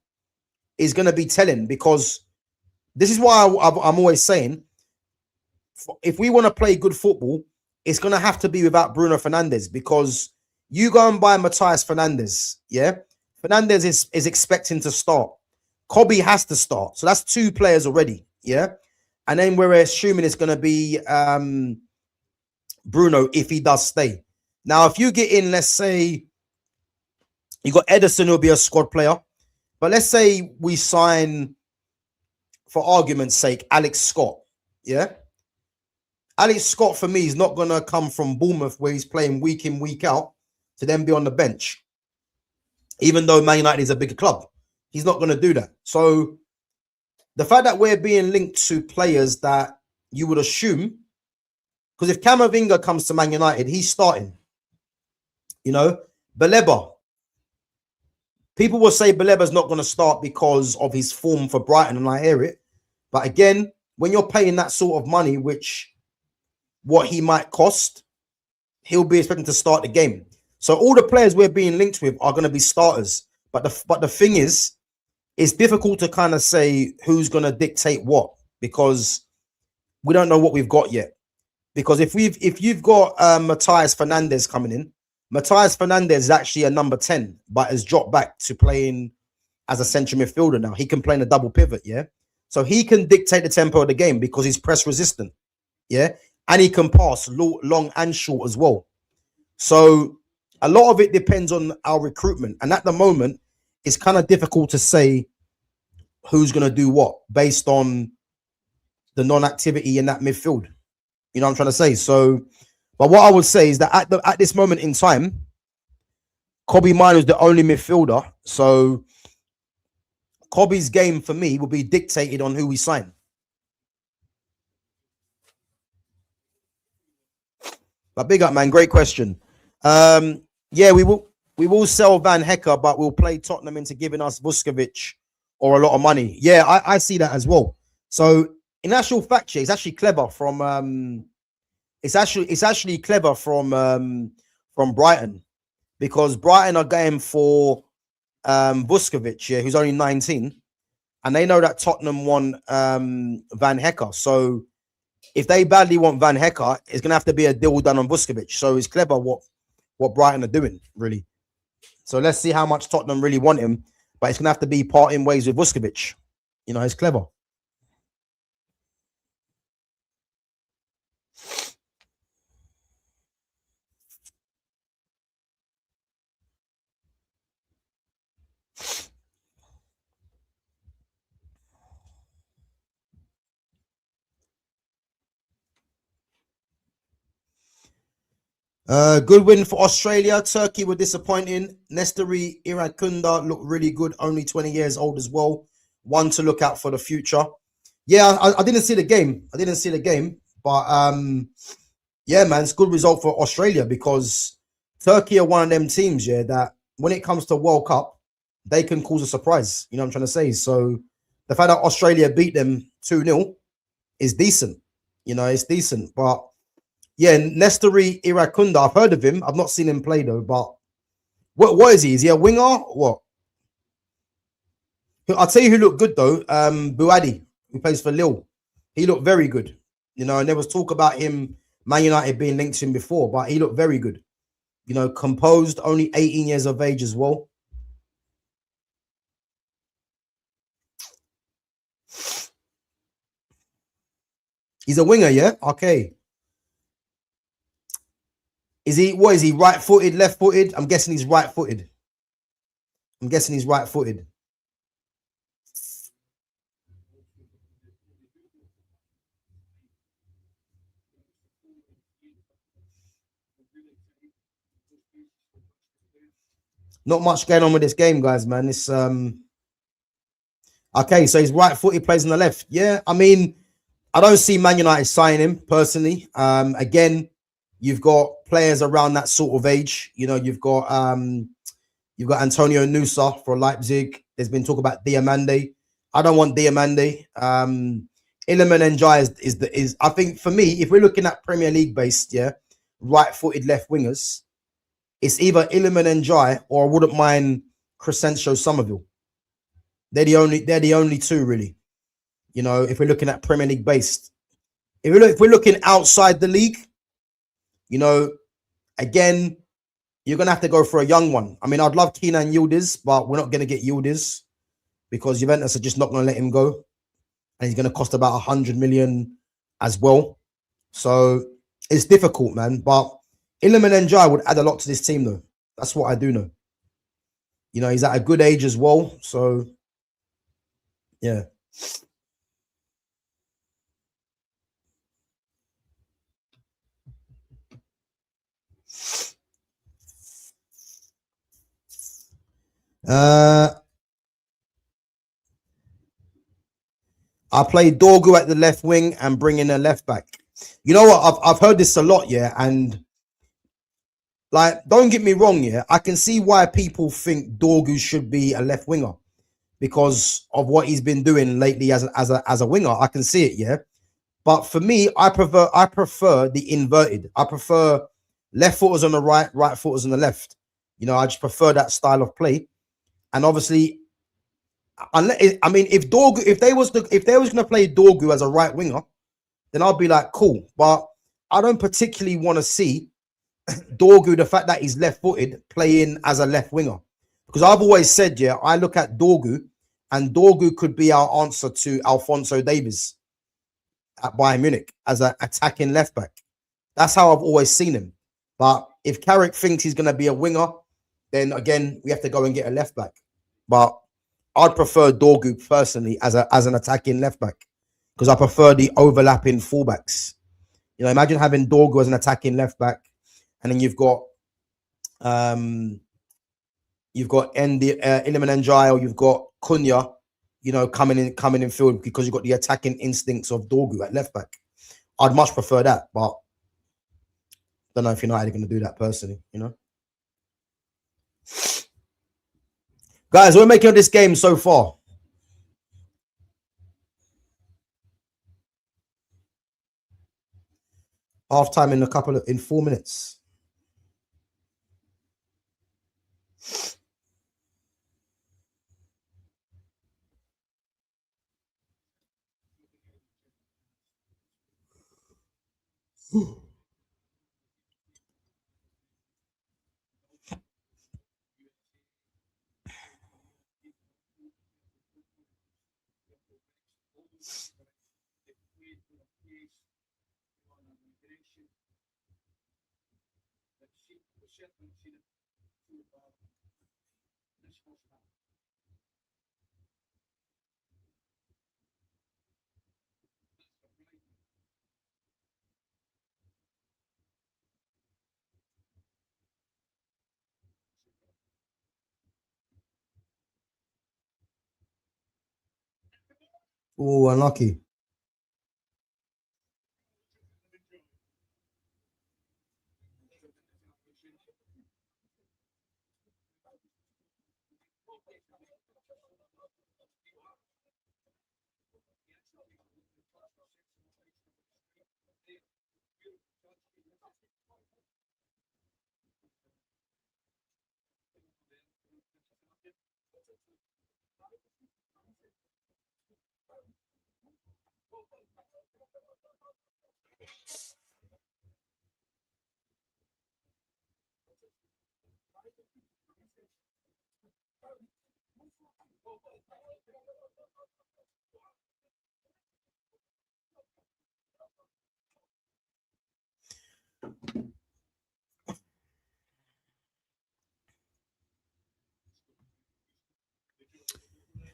Speaker 3: is going to be telling, because this is why I'm always saying, if we want to play good football, it's going to have to be without Bruno Fernandes, because you go and buy Matthias Fernandes, yeah? Fernandes is expecting to start. Kobe has to start. So that's 2 players already, yeah? And then we're assuming it's going to be Bruno if he does stay. Now, if you get in, let's say, you got Ederson, who'll be a squad player. But let's say we sign, for argument's sake, Alex Scott, yeah? Alex Scott, for me, is not going to come from Bournemouth, where he's playing week in, week out, to then be on the bench. Even though Man United is a bigger club, he's not going to do that. So the fact that we're being linked to players that you would assume, because if Camavinga comes to Man United, he's starting. You know, Baleba. People will say Baleba's not going to start because of his form for Brighton, and I hear it. But again, when you're paying that sort of money, which what he might cost, he'll be expecting to start the game. So all the players we're being linked with are going to be starters. But the thing is, it's difficult to kind of say who's going to dictate what, because we don't know what we've got yet. Because if you've got Matthias Fernandes coming in, Matthias Fernandes is actually a number 10, but has dropped back to playing as a central midfielder now. He can play in a double pivot, yeah? So he can dictate the tempo of the game because he's press resistant, yeah? And he can pass long and short as well. So a lot of it depends on our recruitment. And at the moment, it's kind of difficult to say who's going to do what based on the non-activity in that midfield. You know what I'm trying to say? So, but what I would say is that at this moment in time, Kobe Mino is the only midfielder. So Kobe's game for me will be dictated on who we sign. But big up, man. Great question. Yeah, we will sell Van Hecker, but we'll play Tottenham into giving us Vuskovic or a lot of money. Yeah, I see that as well. So in actual fact, it's actually clever from it's actually clever from Brighton, because Brighton are going for Vuskovic, yeah, who's only 19, and they know that Tottenham want Van Hecker. So if they badly want Van Hecker, it's gonna have to be a deal done on Vuskovic. So it's clever what Brighton are doing, really. So let's see how much Tottenham really want him, but it's gonna have to be parting ways with Vuskovic. You know, it's clever. Good win for Australia. Turkey were disappointing. Nesteri Irakunda looked really good, only 20 years old as well. One to look out for the future. Yeah, I didn't see the game. But yeah, man, it's a good result for Australia, because Turkey are one of them teams, yeah, that when it comes to World Cup, they can cause a surprise. You know what I'm trying to say? So the fact that Australia beat them 2-0 is decent. You know, it's decent. But yeah, Nesteri Irakunda, I've heard of him. I've not seen him play though. But what is he? Is he a winger? What? I'll tell you who looked good though. Buadi, who plays for Lille. He looked very good. You know, and there was talk about him, Man United being linked to him before, but he looked very good. You know, composed, only 18 years of age as well. He's a winger, yeah? Okay. What is he, right-footed, left-footed? I'm guessing he's right-footed. I'm guessing he's right-footed. Not much going on with this game, guys, man. It's okay, so he's right-footed, plays on the left. Yeah, I mean, I don't see Man United signing him personally. Again, you've got players around that sort of age. You know, you've got Antonio Nusa for Leipzig. There's been talk about Diamande. I don't want Diamande. Iliman Njai is I think for me, if we're looking at Premier League based, yeah, right-footed left wingers, it's either Iliman Njai or I wouldn't mind Crescencio Somerville. They're the only two really. You know, if we're looking at Premier League based, if we're looking outside the league, you know, again, you're gonna have to go for a young one. I mean, I'd love Kenan Yildiz, but we're not gonna get Yildiz because Juventus are just not gonna let him go, and he's gonna cost about 100 million as well. So it's difficult, man. But Iliman Njai would add a lot to this team, though. That's what I do know. You know, he's at a good age as well. So yeah. I play Dorgu at the left wing and bring in a left back. You know what? I've heard this a lot, yeah. And like, don't get me wrong, yeah. I can see why people think Dorgu should be a left winger because of what he's been doing lately as a winger. I can see it, yeah. But for me, I prefer the inverted. I prefer left footers on the right, right footers on the left. You know, I just prefer that style of play. And obviously, unless I mean, if they was going to play Dorgu as a right winger, then I'll be like, cool. But I don't particularly want to see Dorgu, the fact that he's left-footed, playing as a left winger. Because I've always said, yeah, I look at Dorgu, and Dorgu could be our answer to Alphonso Davies at Bayern Munich as an attacking left back. That's how I've always seen him. But if Carrick thinks he's going to be a winger, then again, we have to go and get a left back. But I'd prefer Dorgu personally as an attacking left back because I prefer the overlapping fullbacks. You know, imagine having Dorgu as an attacking left back, and then you've got Iliman Njai, or you've got Cunha, you know, coming in field because you've got the attacking instincts of Dorgu at left back. I'd much prefer that, but don't know if United are going to do that personally, you know. Guys, we're making of this game so far. Half time in 4 minutes. Oh, unlucky.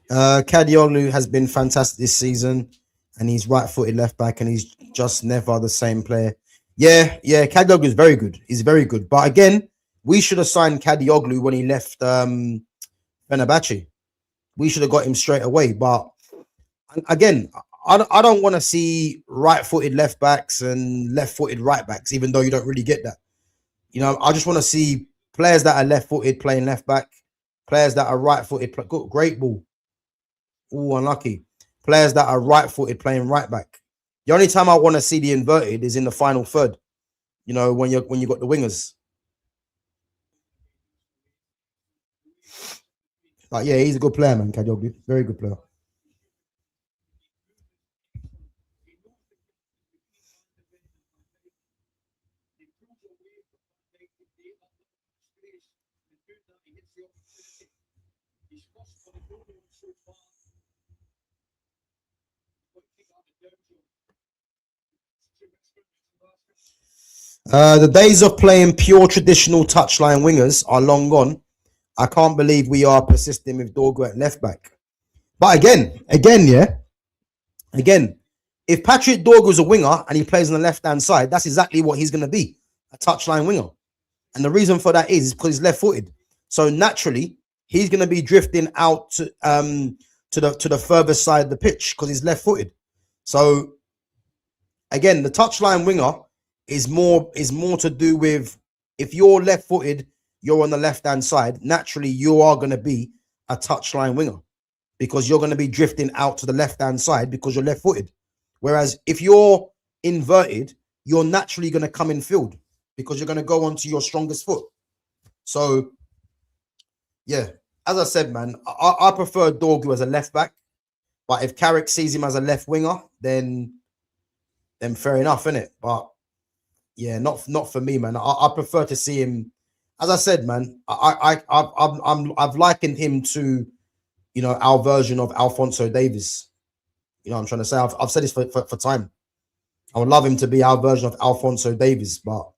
Speaker 3: Kadioglu has been fantastic this season, and he's right-footed left back, and he's just never the same player. Yeah, Kadioglu is very good. He's very good, but again, we should have signed Kadioglu when he left Fenerbahce. We should have got him straight away. But again, I don't want to see right-footed left backs and left-footed right backs, even though you don't really get that. You know, I just want to see players that are left-footed playing left back, players that are right-footed. Great ball. Oh, unlucky. Players that are right-footed playing right back. The only time I want to see the inverted is in the final third. You know, when you got the wingers. But yeah, he's a good player, man. Kadioglu, very good player. The days of playing pure traditional touchline wingers are long gone. I can't believe we are persisting with Dorgo at left back. But again, if Patrick Dorgo's a winger and he plays on the left hand side, that's exactly what he's going to be, a touchline winger. And the reason for that is because he's left footed. So naturally, he's going to be drifting out to the further side of the pitch because he's left footed. So again, the touchline winger is more to do with if you're left footed, you're on the left hand side. Naturally, you are going to be a touchline winger because you're going to be drifting out to the left hand side because you're left footed. Whereas if you're inverted, you're naturally going to come in field because you're going to go onto your strongest foot. So, yeah, as I said, man, I prefer Dorgu as a left back. But if Carrick sees him as a left winger, then fair enough, innit? But yeah, not for me, man. I prefer to see him. As I said, man, I've likened him to, you know, our version of Alphonso Davies. You know what I'm trying to say? I've said this for time. I would love him to be our version of Alphonso Davies, but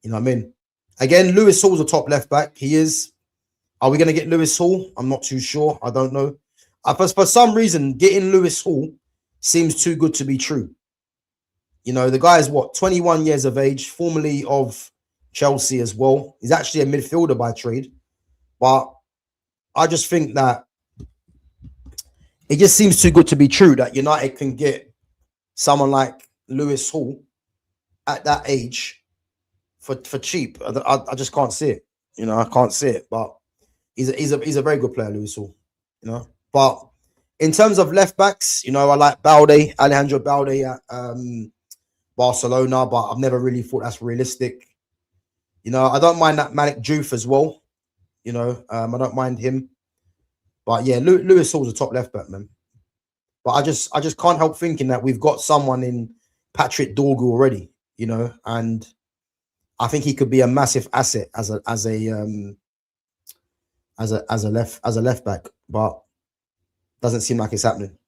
Speaker 3: you know what I mean? Again, Lewis Hall's a top left back. He is. Are we going to get Lewis Hall? I'm not too sure. I don't know. For some reason, getting Lewis Hall seems too good to be true. You know, the guy is what, 21 years of age, formerly of Chelsea as well. He's actually a midfielder by trade. But I just think that it just seems too good to be true that United can get someone like Lewis Hall at that age for cheap. I just can't see it. You know, I can't see it. But he's a very good player, Lewis Hall. You know, but in terms of left backs, you know, I like Alejandro Balde at Barcelona, but I've never really thought that's realistic. You know, I don't mind that Malik Diouf as well. You know, I don't mind him. But yeah, Lewis Hall's a top left back, man. But I just can't help thinking that we've got someone in Patrick Dorgu already, you know, and I think he could be a massive asset as a left back, but doesn't seem like it's happening.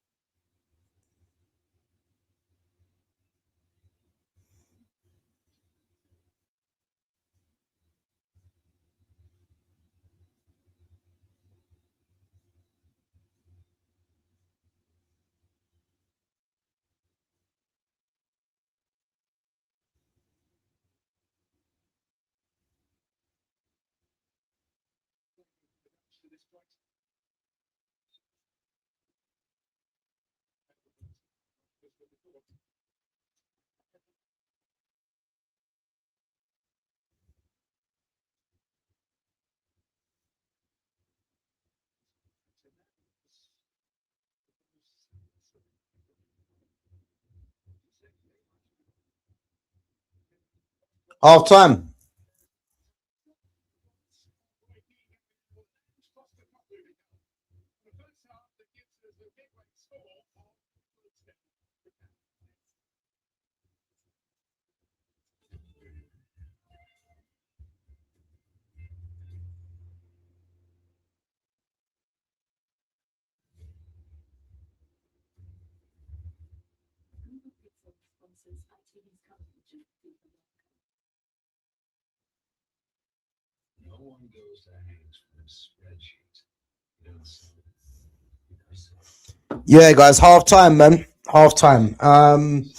Speaker 3: Half time. Yeah, guys, half time, man. Half time. I'm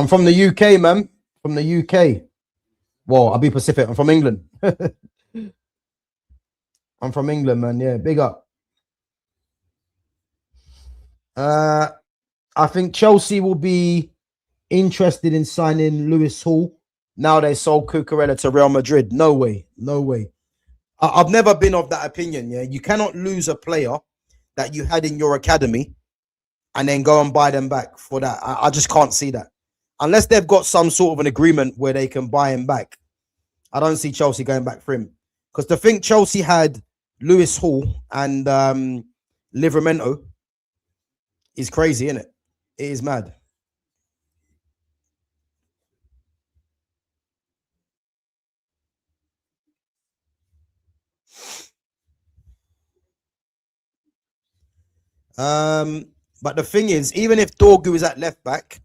Speaker 3: from the UK, man. From the UK. Well, I'll be Pacific. I'm from England. I'm from England, man. Yeah, big up. Uh, I think Chelsea will be interested in signing Lewis Hall. Now they sold Cucurella to Real Madrid. No way. No way. I've never been of that opinion. Yeah, you cannot lose a player that you had in your academy and then go and buy them back for that. I just can't see that. Unless they've got some sort of an agreement where they can buy him back. I don't see Chelsea going back for him. Because to think Chelsea had Lewis Hall and Livramento is crazy, isn't it? It is mad. But the thing is, even if Dorgu is at left back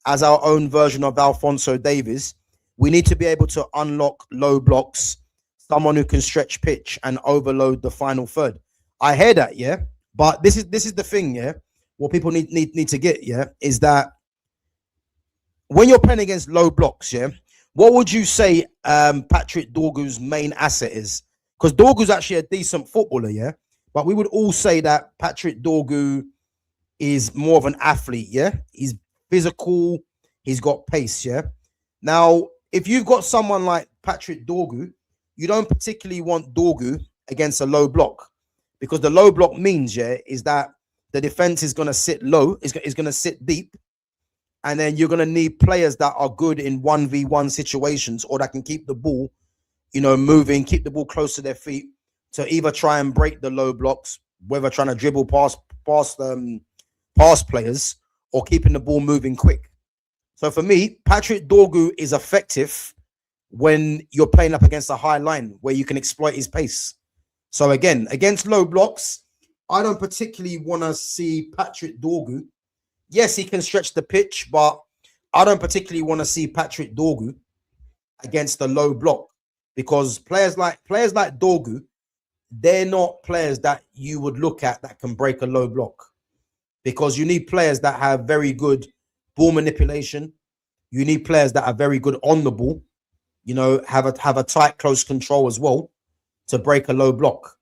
Speaker 3: as our own version of Alphonso Davies, we need to be able to unlock low blocks, someone who can stretch pitch and overload the final third. I hear that, yeah. But this is the thing, yeah. What people need to get, yeah, is that when you're playing against low blocks, yeah, what would you say Patrick Dorgu's main asset is? Because Dorgu's actually a decent footballer, yeah. But we would all say that Patrick Dorgu is more of an athlete, yeah. He's physical, he's got pace, yeah. Now, if you've got someone like Patrick Dorgu, you don't particularly want Dorgu against a low block, because the low block means, yeah, is that the defense is going to sit low, is going to sit deep, and then you're going to need players that are good in 1v1 situations or that can keep the ball, you know, moving, keep the ball close to their feet to either try and break the low blocks, whether trying to dribble past players or keeping the ball moving quick. So for me, Patrick Dorgu is effective when you're playing up against a high line where you can exploit his pace. So again, against low blocks, I don't particularly want to see Patrick Dorgu. Yes, he can stretch the pitch, but I don't particularly want to see Patrick Dorgu against the low block, because players like Dorgu, they're not players that you would look at that can break a low block, because you need players that have very good ball manipulation. You need players that are very good on the ball, you know, have a tight, close control as well to break a low block.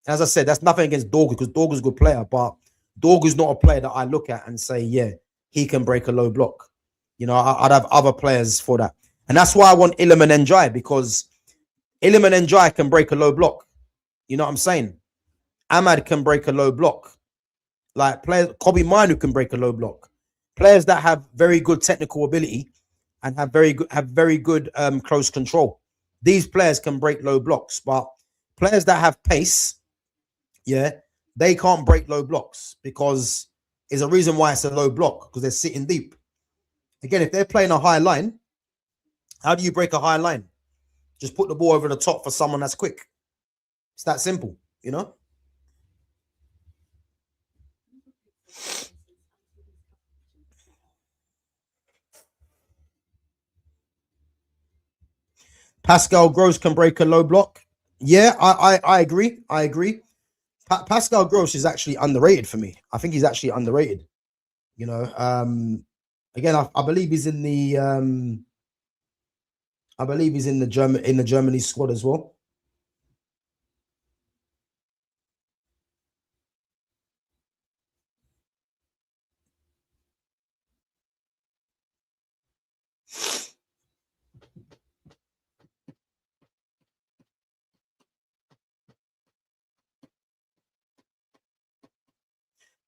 Speaker 3: As I said, that's nothing against Dorgu, because Dorgu's a good player, but Dorgu's not a player that I look at and say, yeah, he can break a low block. You know, I'd have other players for that. And that's why I want Iliman Ndiaye, because Iliman Ndiaye can break a low block. You know what I'm saying? Ahmad can break a low block. Like players, Kobe Minu can break a low block. Players that have very good technical ability and have very good close control. These players can break low blocks, but players that have pace, yeah, they can't break low blocks, because there's a reason why it's a low block, because they're sitting deep. Again, if they're playing a high line, how do you break a high line? Just put the ball over the top for someone that's quick. It's that simple, you know? Pascal Gross can break a low block. Yeah, I agree. I agree. Pascal Gross is actually underrated for me. I think he's actually underrated. You know, again, I believe he's in the Germany squad as well.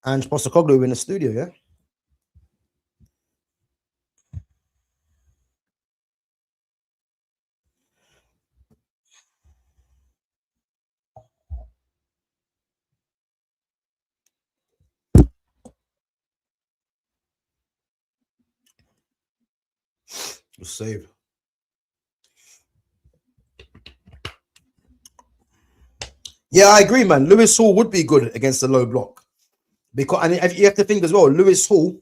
Speaker 3: And Postecoglou in the studio, yeah. Save. Yeah, I agree, man. Lewis Hall would be good against the low block, because, and you have to think as well, Lewis Hall.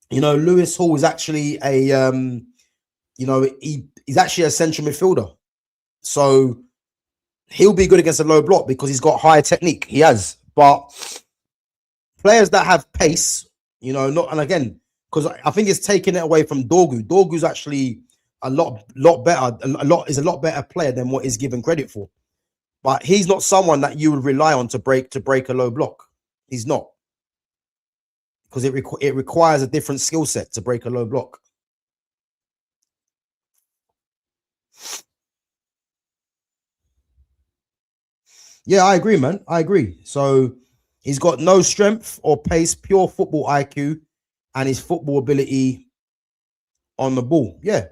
Speaker 3: You know, Lewis Hall is actually a you know, he's actually a central midfielder, so he'll be good against a low block because he's got high technique. He has But players that have pace, you know, not and again, because I think it's taking it away from Dorgu. Dorgu's actually a lot better, is a lot better player than what he's given credit for. But he's not someone that you would rely on to break a low block. He's not, because it requires a different skill set to break a low block. Yeah, I agree, man. I agree. So he's got no strength or pace, pure football IQ, and his football ability on the ball. Yeah,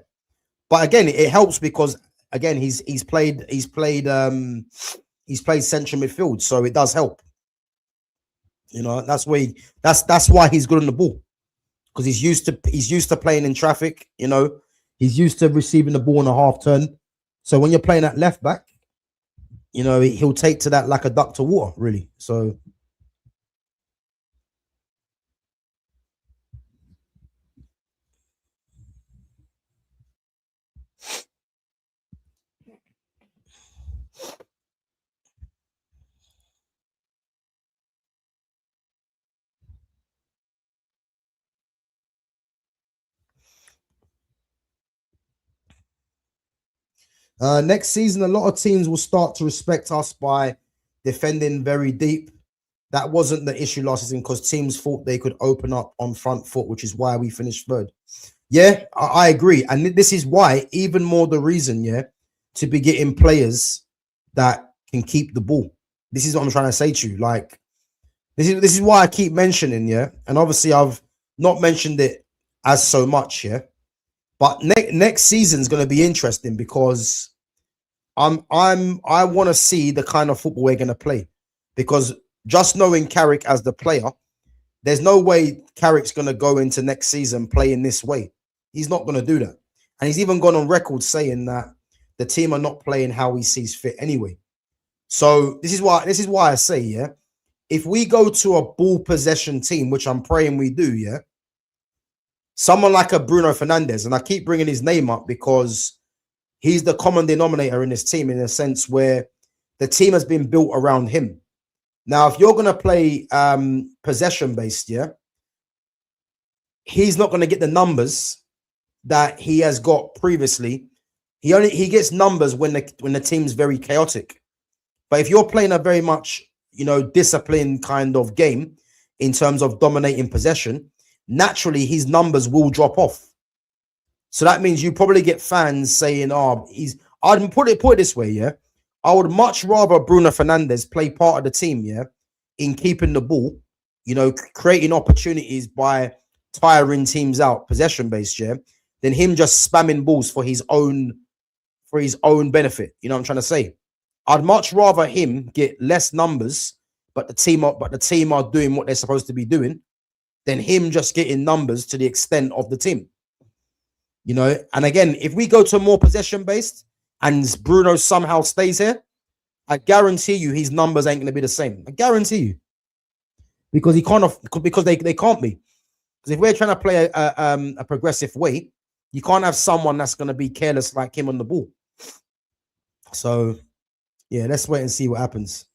Speaker 3: but again, it helps because again he's played central midfield, so it does help. You know, that's why he's good on the ball, because he's used to playing in traffic. You know, he's used to receiving the ball on a half turn. So when you're playing at left back, you know, he'll take to that like a duck to water, really. So next season, a lot of teams will start to respect us by defending very deep. That wasn't the issue last season because teams thought they could open up on front foot, which is why we finished third. Yeah, I agree. And this is why, even more the reason, yeah, to be getting players that can keep the ball. This is what I'm trying to say to you. Like, this is why I keep mentioning, yeah. And obviously, I've not mentioned it as so much, yeah. But next season's going to be interesting because I want to see the kind of football we're going to play, because just knowing Carrick as the player, there's no way Carrick's going to go into next season playing this way. He's not going to do that. And he's even gone on record saying that the team are not playing how he sees fit anyway. So this is why I say, yeah, if we go to a ball possession team, which I'm praying we do, yeah, someone like a Bruno Fernandes, and I keep bringing his name up because he's the common denominator in this team, in a sense where the team has been built around him. Now, if you're going to play possession based, yeah, he's not going to get the numbers that he has got previously. He gets numbers when the team's very chaotic. But if you're playing a very much, you know, disciplined kind of game in terms of dominating possession, naturally his numbers will drop off. So that means you probably get fans saying, "Oh, I'd put it this way, yeah. I would much rather Bruno Fernandes play part of the team, yeah, in keeping the ball, you know, creating opportunities by tiring teams out, possession based, yeah, than him just spamming balls for his own benefit." You know what I'm trying to say? I'd much rather him get less numbers, but the team are doing what they're supposed to be doing, than him just getting numbers to the extent of the team. You know, and again, if we go to more possession based and Bruno somehow stays here, I guarantee you his numbers ain't going to be the same. I guarantee you, because they can't be. Because if we're trying to play a progressive way, you can't have someone that's going to be careless like him on the ball. So yeah, let's wait and see what happens.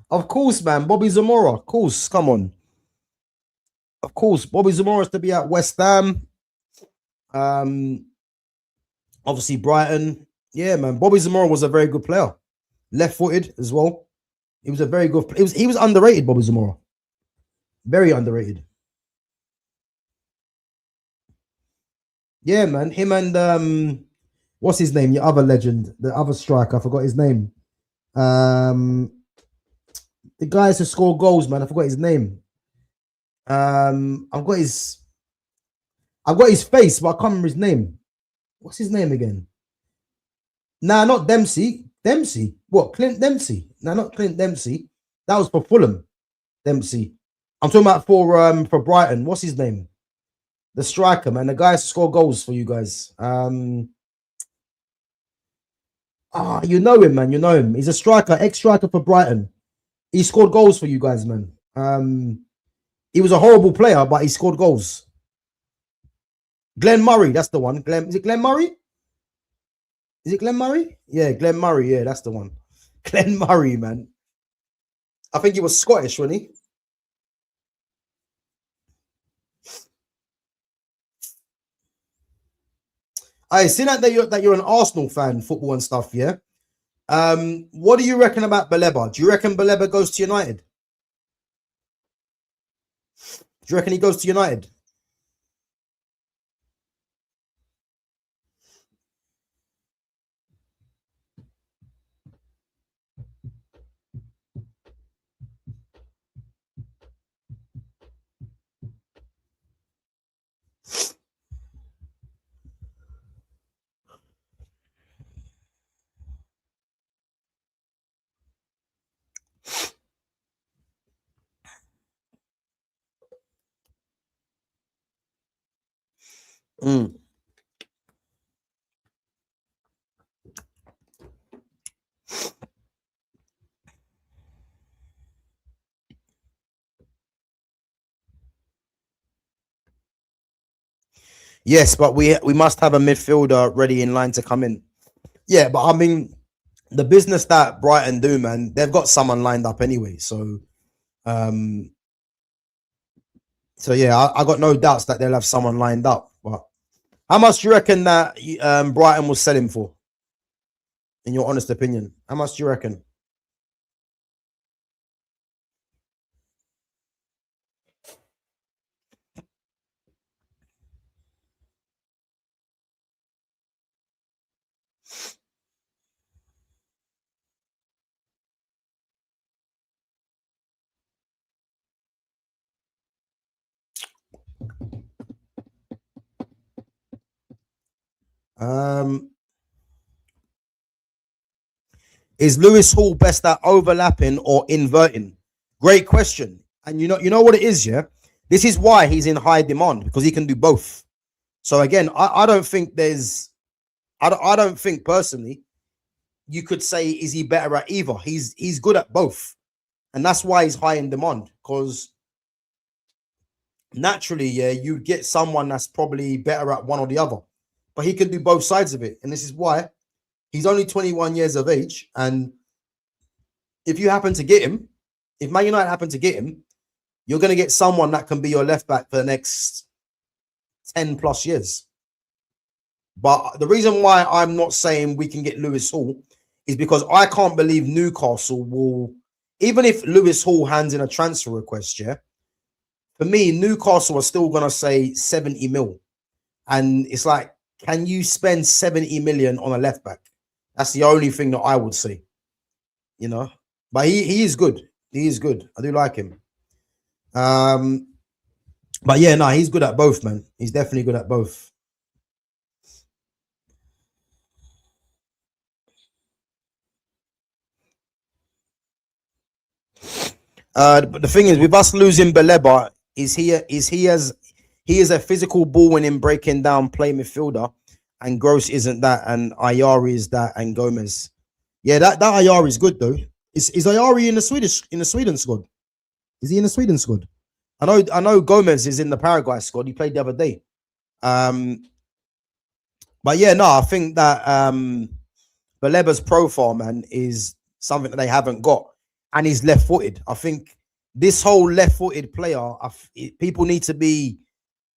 Speaker 3: Of course, man. Bobby Zamora, of course. Come on. Of course, Bobby Zamora is to be at West Ham. Obviously Brighton. Yeah, man. Bobby Zamora was a very good player. Left-footed as well. He was a very good. He was underrated, Bobby Zamora. Very underrated. Yeah, man. Him and what's his name? Your other legend, the other striker. I forgot his name. The guys who score goals, man. I forgot his name. I've got his face, but I can't remember his name. What's his name again? Nah, not Dempsey. Dempsey. What? Clint Dempsey. Nah, not Clint Dempsey. That was for Fulham. Dempsey. I'm talking about for Brighton. What's his name? The striker, man. The guys who score goals for you guys. You know him, man. You know him. He's a striker, ex-striker for Brighton. He scored goals for you guys, man. He was a horrible player, but he scored goals. Glenn Murray, that's the one. Is it Glenn Murray? Is it Glenn Murray? Yeah, Glenn Murray. Yeah, that's the one. Glenn Murray, man. I think he was Scottish, wasn't he? I see that you're an Arsenal fan, football and stuff, yeah. What do you reckon about Baleba? Do you reckon Baleba goes to United? Do you reckon he goes to United? Mm. Yes, but we must have a midfielder ready in line to come in. Yeah, but I mean, the business that Brighton do, man, they've got someone lined up anyway. So yeah, I got no doubts that they'll have someone lined up. But how much do you reckon that Brighton will sell him for? In your honest opinion, how much do you reckon? Is Lewis Hall best at overlapping or inverting? Great question. And you know what it is, yeah? This is why he's in high demand, because he can do both. So again, I don't think I don't think personally you could say is he better at either. He's good at both. And that's why he's high in demand, because naturally, yeah, you get someone that's probably better at one or the other. But he can do both sides of it. And this is why he's only 21 years of age. And if you happen to get him, if Man United happen to get him, you're going to get someone that can be your left back for the next 10 plus years. But the reason why I'm not saying we can get Lewis Hall is because I can't believe Newcastle will, even if Lewis Hall hands in a transfer request, yeah, for me, Newcastle are still going to say 70 mil. And it's like, can you spend 70 million on a left back? That's the only thing that I would say, you know. But he is good. He is good. I do like him. But yeah, no, he's good at both, man. He's definitely good at both. But the thing is, with us losing Baleba, he is a physical ball winning, breaking down play midfielder, and Gross isn't that, and Ayari is that, and Gomez. Yeah, that Ayari is good though. Is Ayari in the Sweden squad? Is he in the Sweden squad? I know Gomez is in the Paraguay squad. He played the other day. But yeah, no, I think that Baleba's profile, man, is something that they haven't got, and he's left-footed. I think this whole left-footed player, people need to be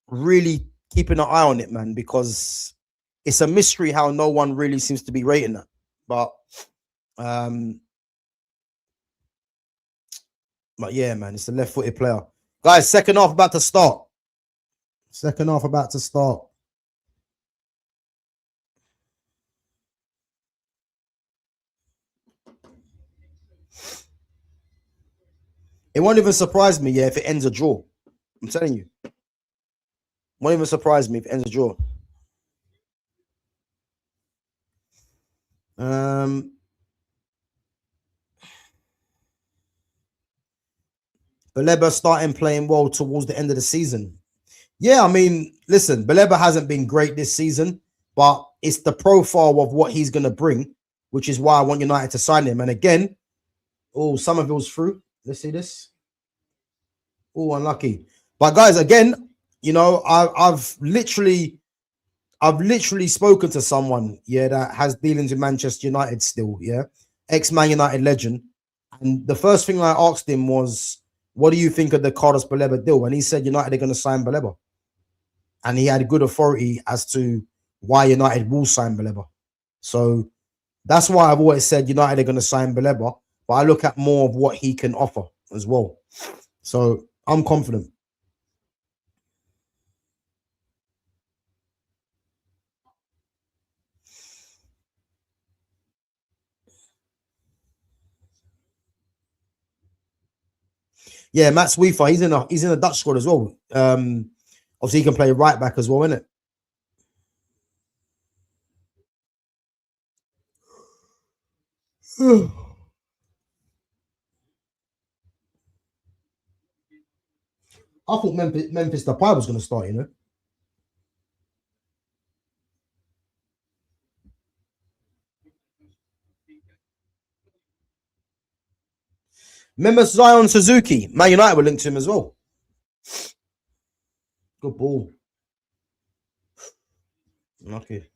Speaker 3: really keeping an eye on it, man, because it's a mystery how no one really seems to be rating that. But yeah, man, it's a left-footed player. Guys, second half about to start. Second half about to start. It won't even surprise me, yeah, if it ends a draw. I'm telling you. Won't even surprise me if it ends a draw. Baleba starting playing well towards the end of the season. Yeah, I mean, listen, Baleba hasn't been great this season, but it's the profile of what he's going to bring, which is why I want United to sign him. And again, oh, Somerville's through. Let's see this. Oh, unlucky. But guys, again, you know, I've literally spoken to someone, yeah, that has dealings with Manchester United still, yeah, ex-Man United legend. And the first thing I asked him was, what do you think of the Carlos Baleba deal? And he said United are going to sign Baleba. And he had good authority as to why United will sign Baleba. So that's why I've always said United are going to sign Baleba, but I look at more of what he can offer as well. So I'm confident. Yeah, Matt Sweefer, he's in a Dutch squad as well. Obviously he can play right back as well, innit? I thought Memphis Depay was going to start, you know. Remember Zion Suzuki? Man United were linked to him as well. Good ball. Okay.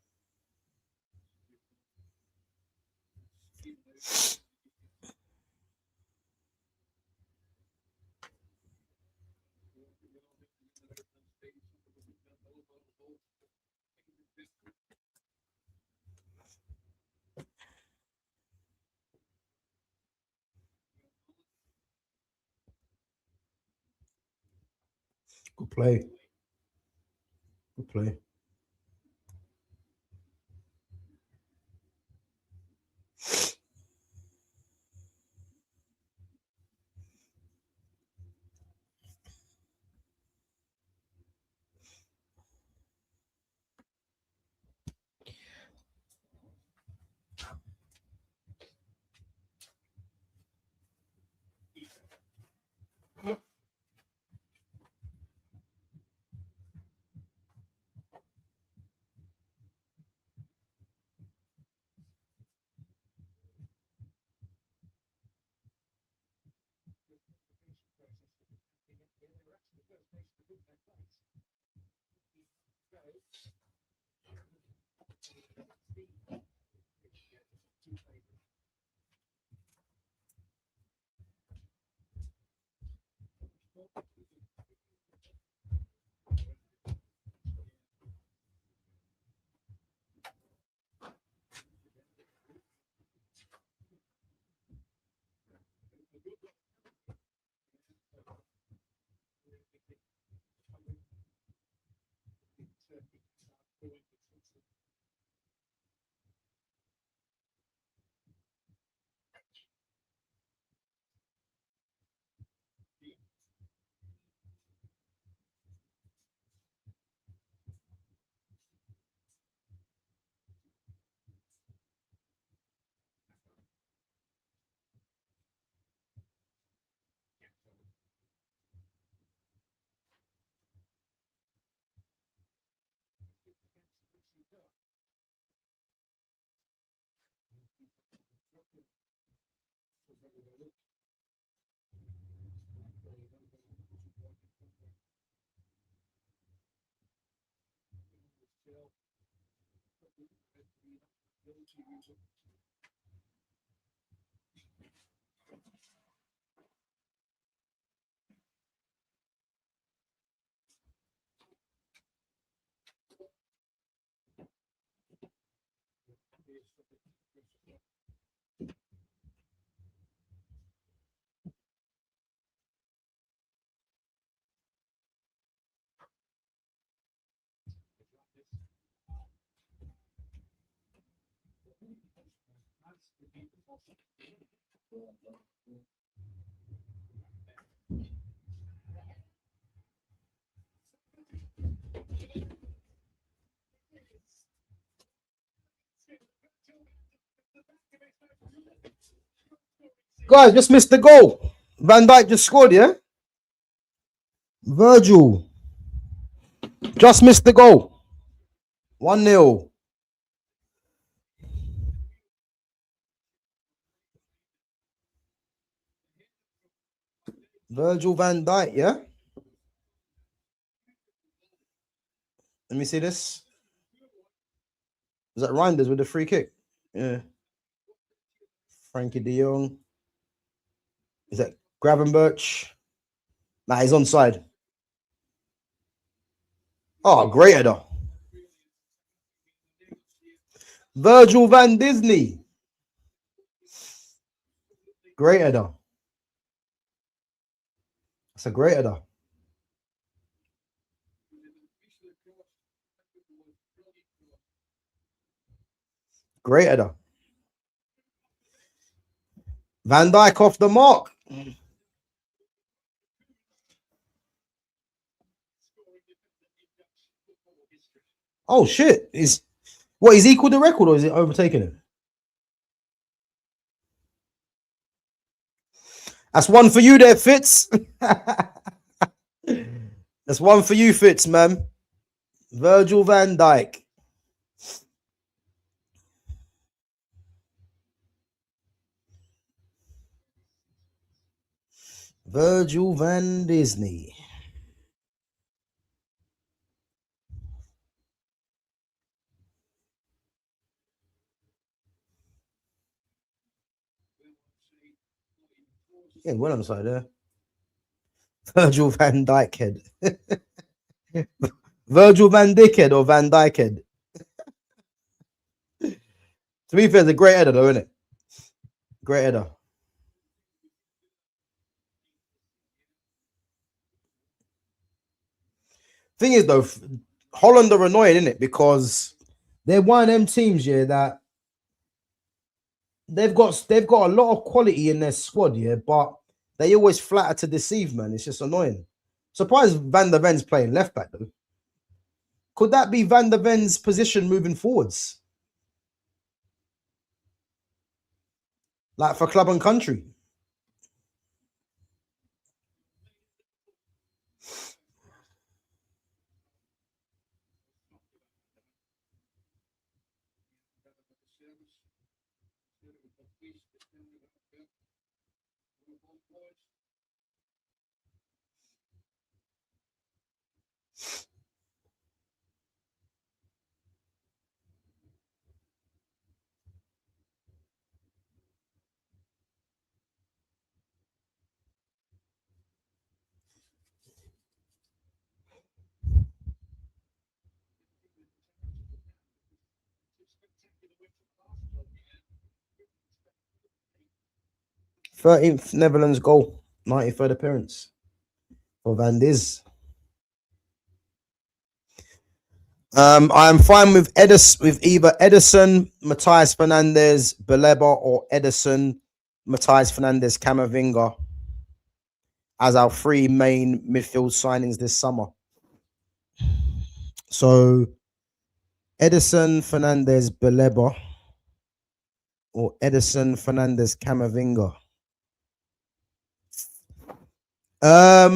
Speaker 3: Good play. Good play. Guys, just missed the goal. Van Dijk just scored, yeah? Virgil just missed the goal. 1-0. Virgil van Dijk, yeah? Let me see this. Is that Reinders with the free kick? Yeah. Frankie de Jong. Is that Gravenberch? Nah, he's onside. Oh, great header. Virgil van Disney. Great header. That's a great header. Great header. Van Dijk off the mark. Oh shit! He's equal the record or is it overtaken it? That's one for you there, Fitz. That's one for you, Fitz, man. Virgil van Dijk. Virgil van Disney. Yeah, well on the side there. Virgil van Dijk head. Virgil van Dijk head or Van Dijk head? To be fair, it's a great header though, isn't it? Great header. Thing is though, Holland are annoying, isn't it? Because they're one of them teams, yeah, that they've got a lot of quality in their squad, yeah, but they always flatter to deceive, man. It's just annoying. Surprised Van der Ven's playing left back though. Could that be Van der Ven's position moving forwards? Like for club and country? th Netherlands goal, 93rd appearance for Van Dis. I'm fine with either Edison, Matthias Fernandez, Baleba, or Edison, Matthias Fernandez, Camavinga as our three main midfield signings this summer. So Edison, Fernandez, Baleba, or Edison, Fernandez, Camavinga. I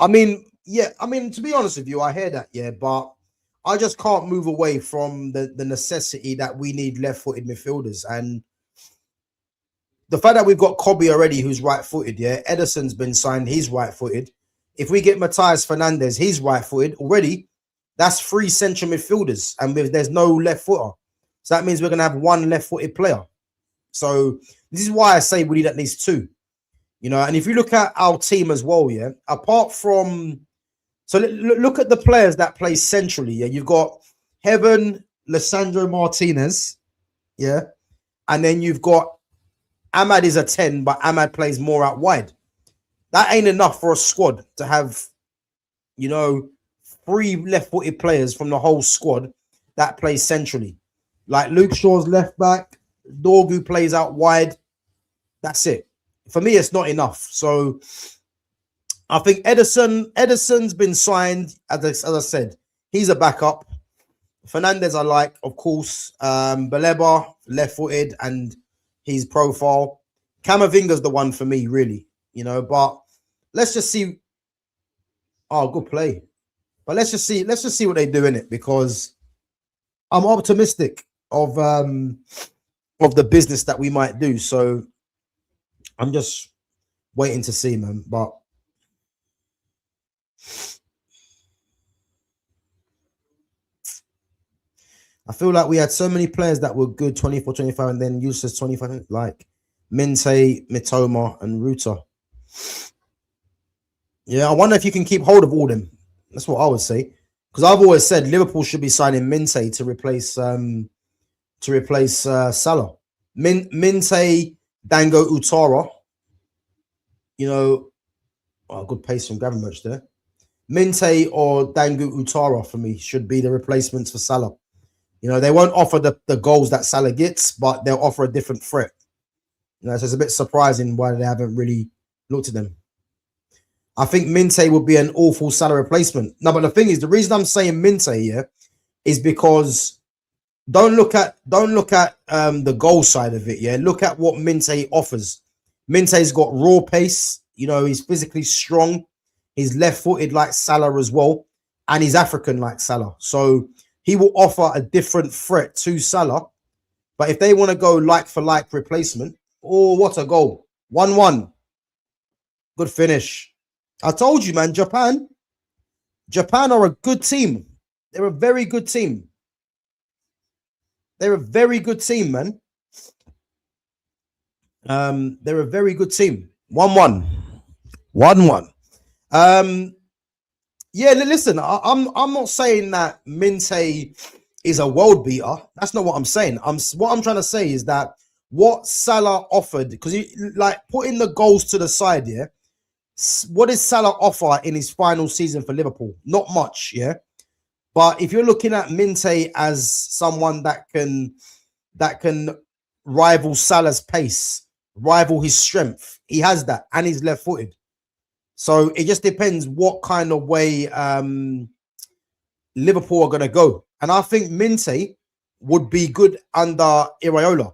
Speaker 3: mean, yeah, I mean, to be honest with you, I hear that, yeah, but I just can't move away from the necessity that we need left-footed midfielders. And the fact that we've got Kobe already, who's right-footed, yeah, Edison's been signed, he's right-footed. If we get Matthias Fernandez, he's right-footed already. That's three central midfielders, and there's no left footer. So that means we're going to have one left-footed player. So this is why I say we need at least two. You know, and if you look at our team as well, yeah, apart from... So look at the players that play centrally, yeah. You've got Heaven, Lissandro Martinez, yeah, and then you've got Ahmad is a 10, but Ahmad plays more out wide. That ain't enough for a squad to have, you know, 3 left-footed players from the whole squad that plays centrally. Like Luke Shaw's left back, Dorgu plays out wide. That's it. For me, it's not enough. So I think Ederson's been signed, as I said. He's a backup. Fernandez, I like, of course. Baleba, left-footed, and his profile. Camavinga's the one for me, really. You know, but let's just see. Oh, good play. But let's just see what they do in it, because I'm optimistic of the business that we might do. So I'm just waiting to see, man. But I feel like we had so many players that were good 24, 25, and then useless 25, like Minte, Mitoma, and Ruta. Yeah, I wonder if you can keep hold of all them. That's what I would say. Because I've always said Liverpool should be signing Minte to replace Salah. Minte, Dango Utara. You know, good pace from Gravenberch there. Minte or Dango Utara for me should be the replacements for Salah. You know, they won't offer the goals that Salah gets, but they'll offer a different threat. You know, so it's a bit surprising why they haven't really looked at them. I think Minte would be an awful Salah replacement. No, but the thing is, the reason I'm saying Minte here is because don't look at the goal side of it. Yeah, look at what Minte offers. Minte's got raw pace. You know, he's physically strong. He's left-footed like Salah as well, and he's African like Salah. So he will offer a different threat to Salah. But if they want to go like for like replacement, oh, what a goal! 1-1. Good finish. I told you, man, Japan are a good team. They're a very good team. They're a very good team, man. They're a very good team. 1-1. 1-1. Yeah, listen, I'm not saying that Minte is a world beater. That's not what I'm saying. What I'm trying to say is that what Salah offered, because like putting the goals to the side, yeah. What does Salah offer in his final season for Liverpool? Not much, yeah. But if you're looking at Minte as someone that can rival Salah's pace, rival his strength, he has that, and he's left-footed. So it just depends what kind of way Liverpool are going to go. And I think Minte would be good under Iraola,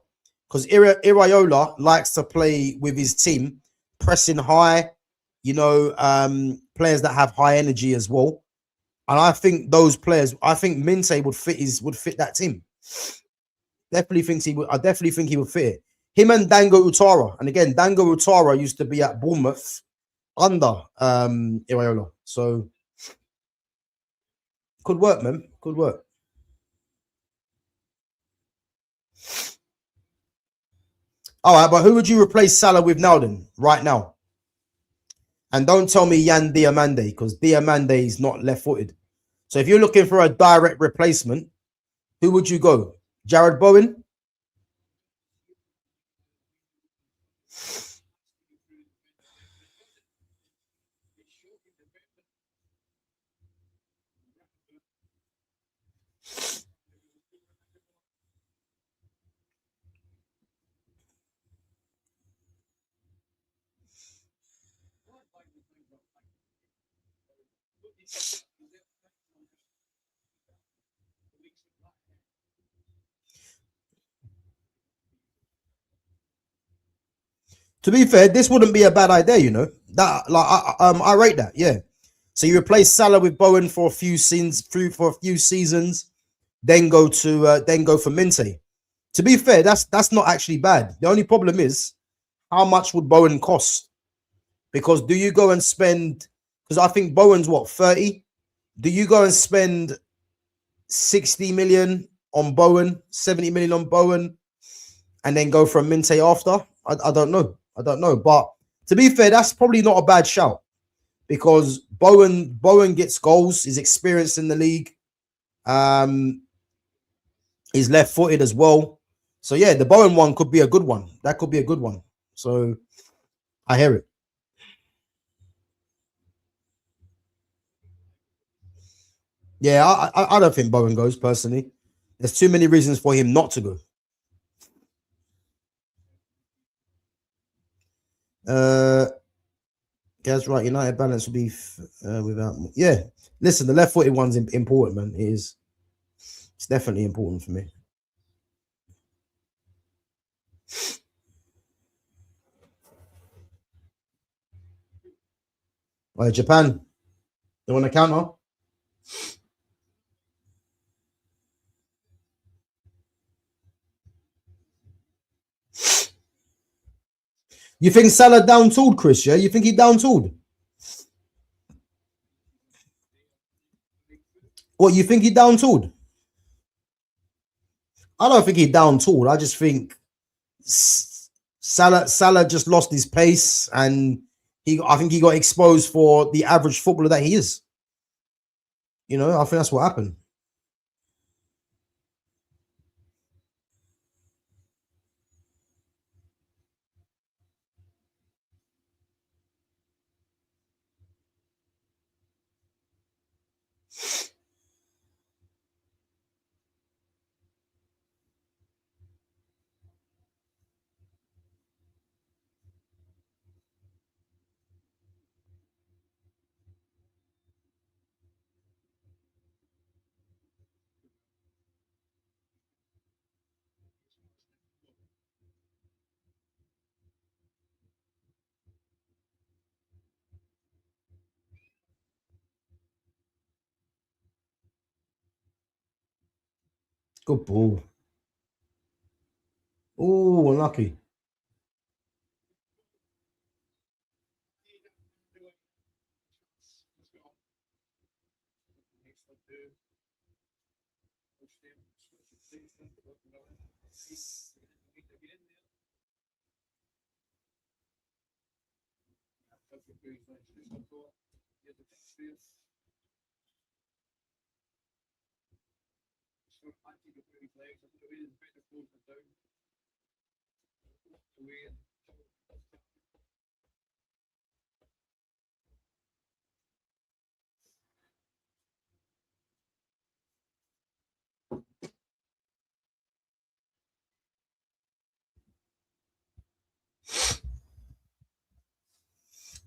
Speaker 3: because Iraola likes to play with his team, pressing high. You know, players that have high energy as well, and I think those players. I think Minte would fit that team. Definitely thinks he would. I definitely think he would fit it. Him and Dango Utara, and again, Dango Utara used to be at Bournemouth under Iraola, so could work, man. Could work. All right, but who would you replace Salah with now? Then, right now. And don't tell me Yan Diomande, because Diomande is not left-footed. So if you're looking for a direct replacement, who would you go? Jared Bowen? To be fair, this wouldn't be a bad idea, you know. That like I rate that, yeah. So you replace Salah with Bowen for a few seasons, then go for Minte. To be fair, that's not actually bad. The only problem is how much would Bowen cost? Because do you go and spend, because I think Bowen's what, 30? Do you go and spend 60 million on Bowen, 70 million on Bowen, and then go for a Minte after? I don't know. But to be fair, that's probably not a bad shout, because Bowen gets goals, is experienced in the league. He's left-footed as well. So yeah, the Bowen one could be a good one. That could be a good one. So I hear it. Yeah, I don't think Bowen goes personally. There's too many reasons for him not to go. Gaz, right, United balance will be without. Yeah, listen, the left-footed one's important, man. It is. It's definitely important for me. Japan, they want to counter. You think Salah down tooled, Chris? Yeah, you think he down tooled? What, you think he down tooled? I don't think he down tooled. I just think Salah just lost his pace, and I think he got exposed for the average footballer that he is. You know, I think that's what happened. Good ball. Oh, unlucky.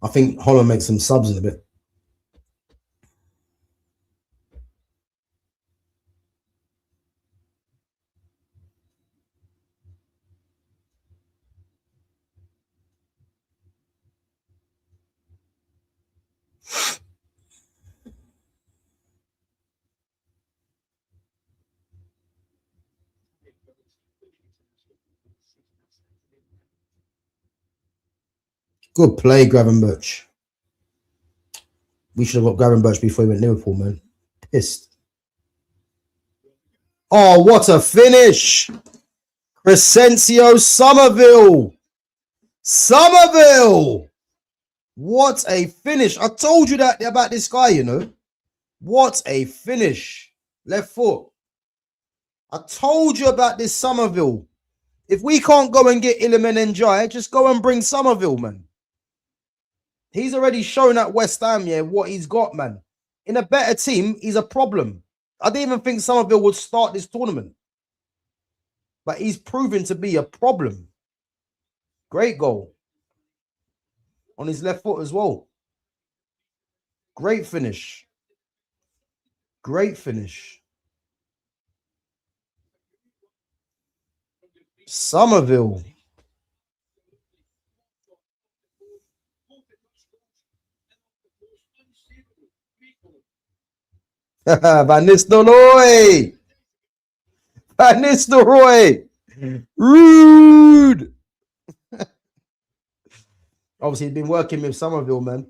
Speaker 3: I think Holland makes some subs in a bit. Good play, Gravenberch. We should have got Gravenberch before he went Liverpool, man. Pissed. Oh, what a finish! Crescencio Somerville. Somerville. What a finish. I told you that about this guy, you know. What a finish. Left foot. I told you about this Somerville. If we can't go and get Iliman and Jai, just go and bring Somerville, man. He's already shown at West Ham, yeah, what he's got, man. In a better team, he's a problem. I didn't even think Somerville would start this tournament. But he's proven to be a problem. Great goal. On his left foot as well. Great finish. Great finish. Somerville. Van Nistelrooy. Van Nistelrooy. Rude. Obviously, he's been working with Somerville, man.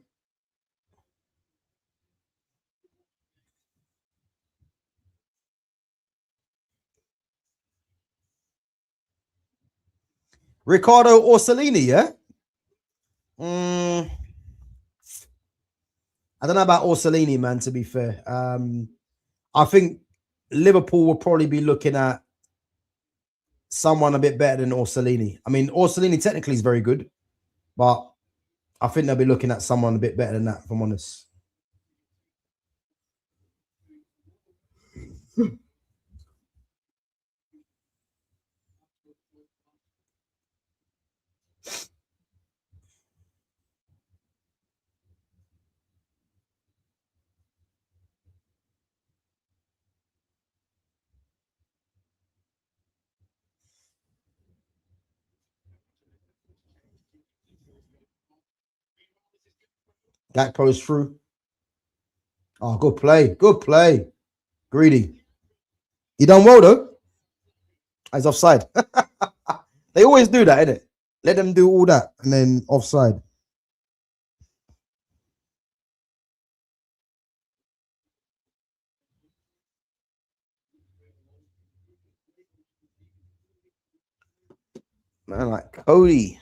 Speaker 3: Ricardo Orsolini, yeah? I don't know about Orsolini, man, to be fair. I think Liverpool will probably be looking at someone a bit better than Orsolini. I mean, Orsolini technically is very good, but I think they'll be looking at someone a bit better than that, if I'm honest. Gakpo's through. Oh, good play. Good play. Greedy. He done well, though. He's offside. They always do that, innit? Let them do all that and then offside. Man, like Cody.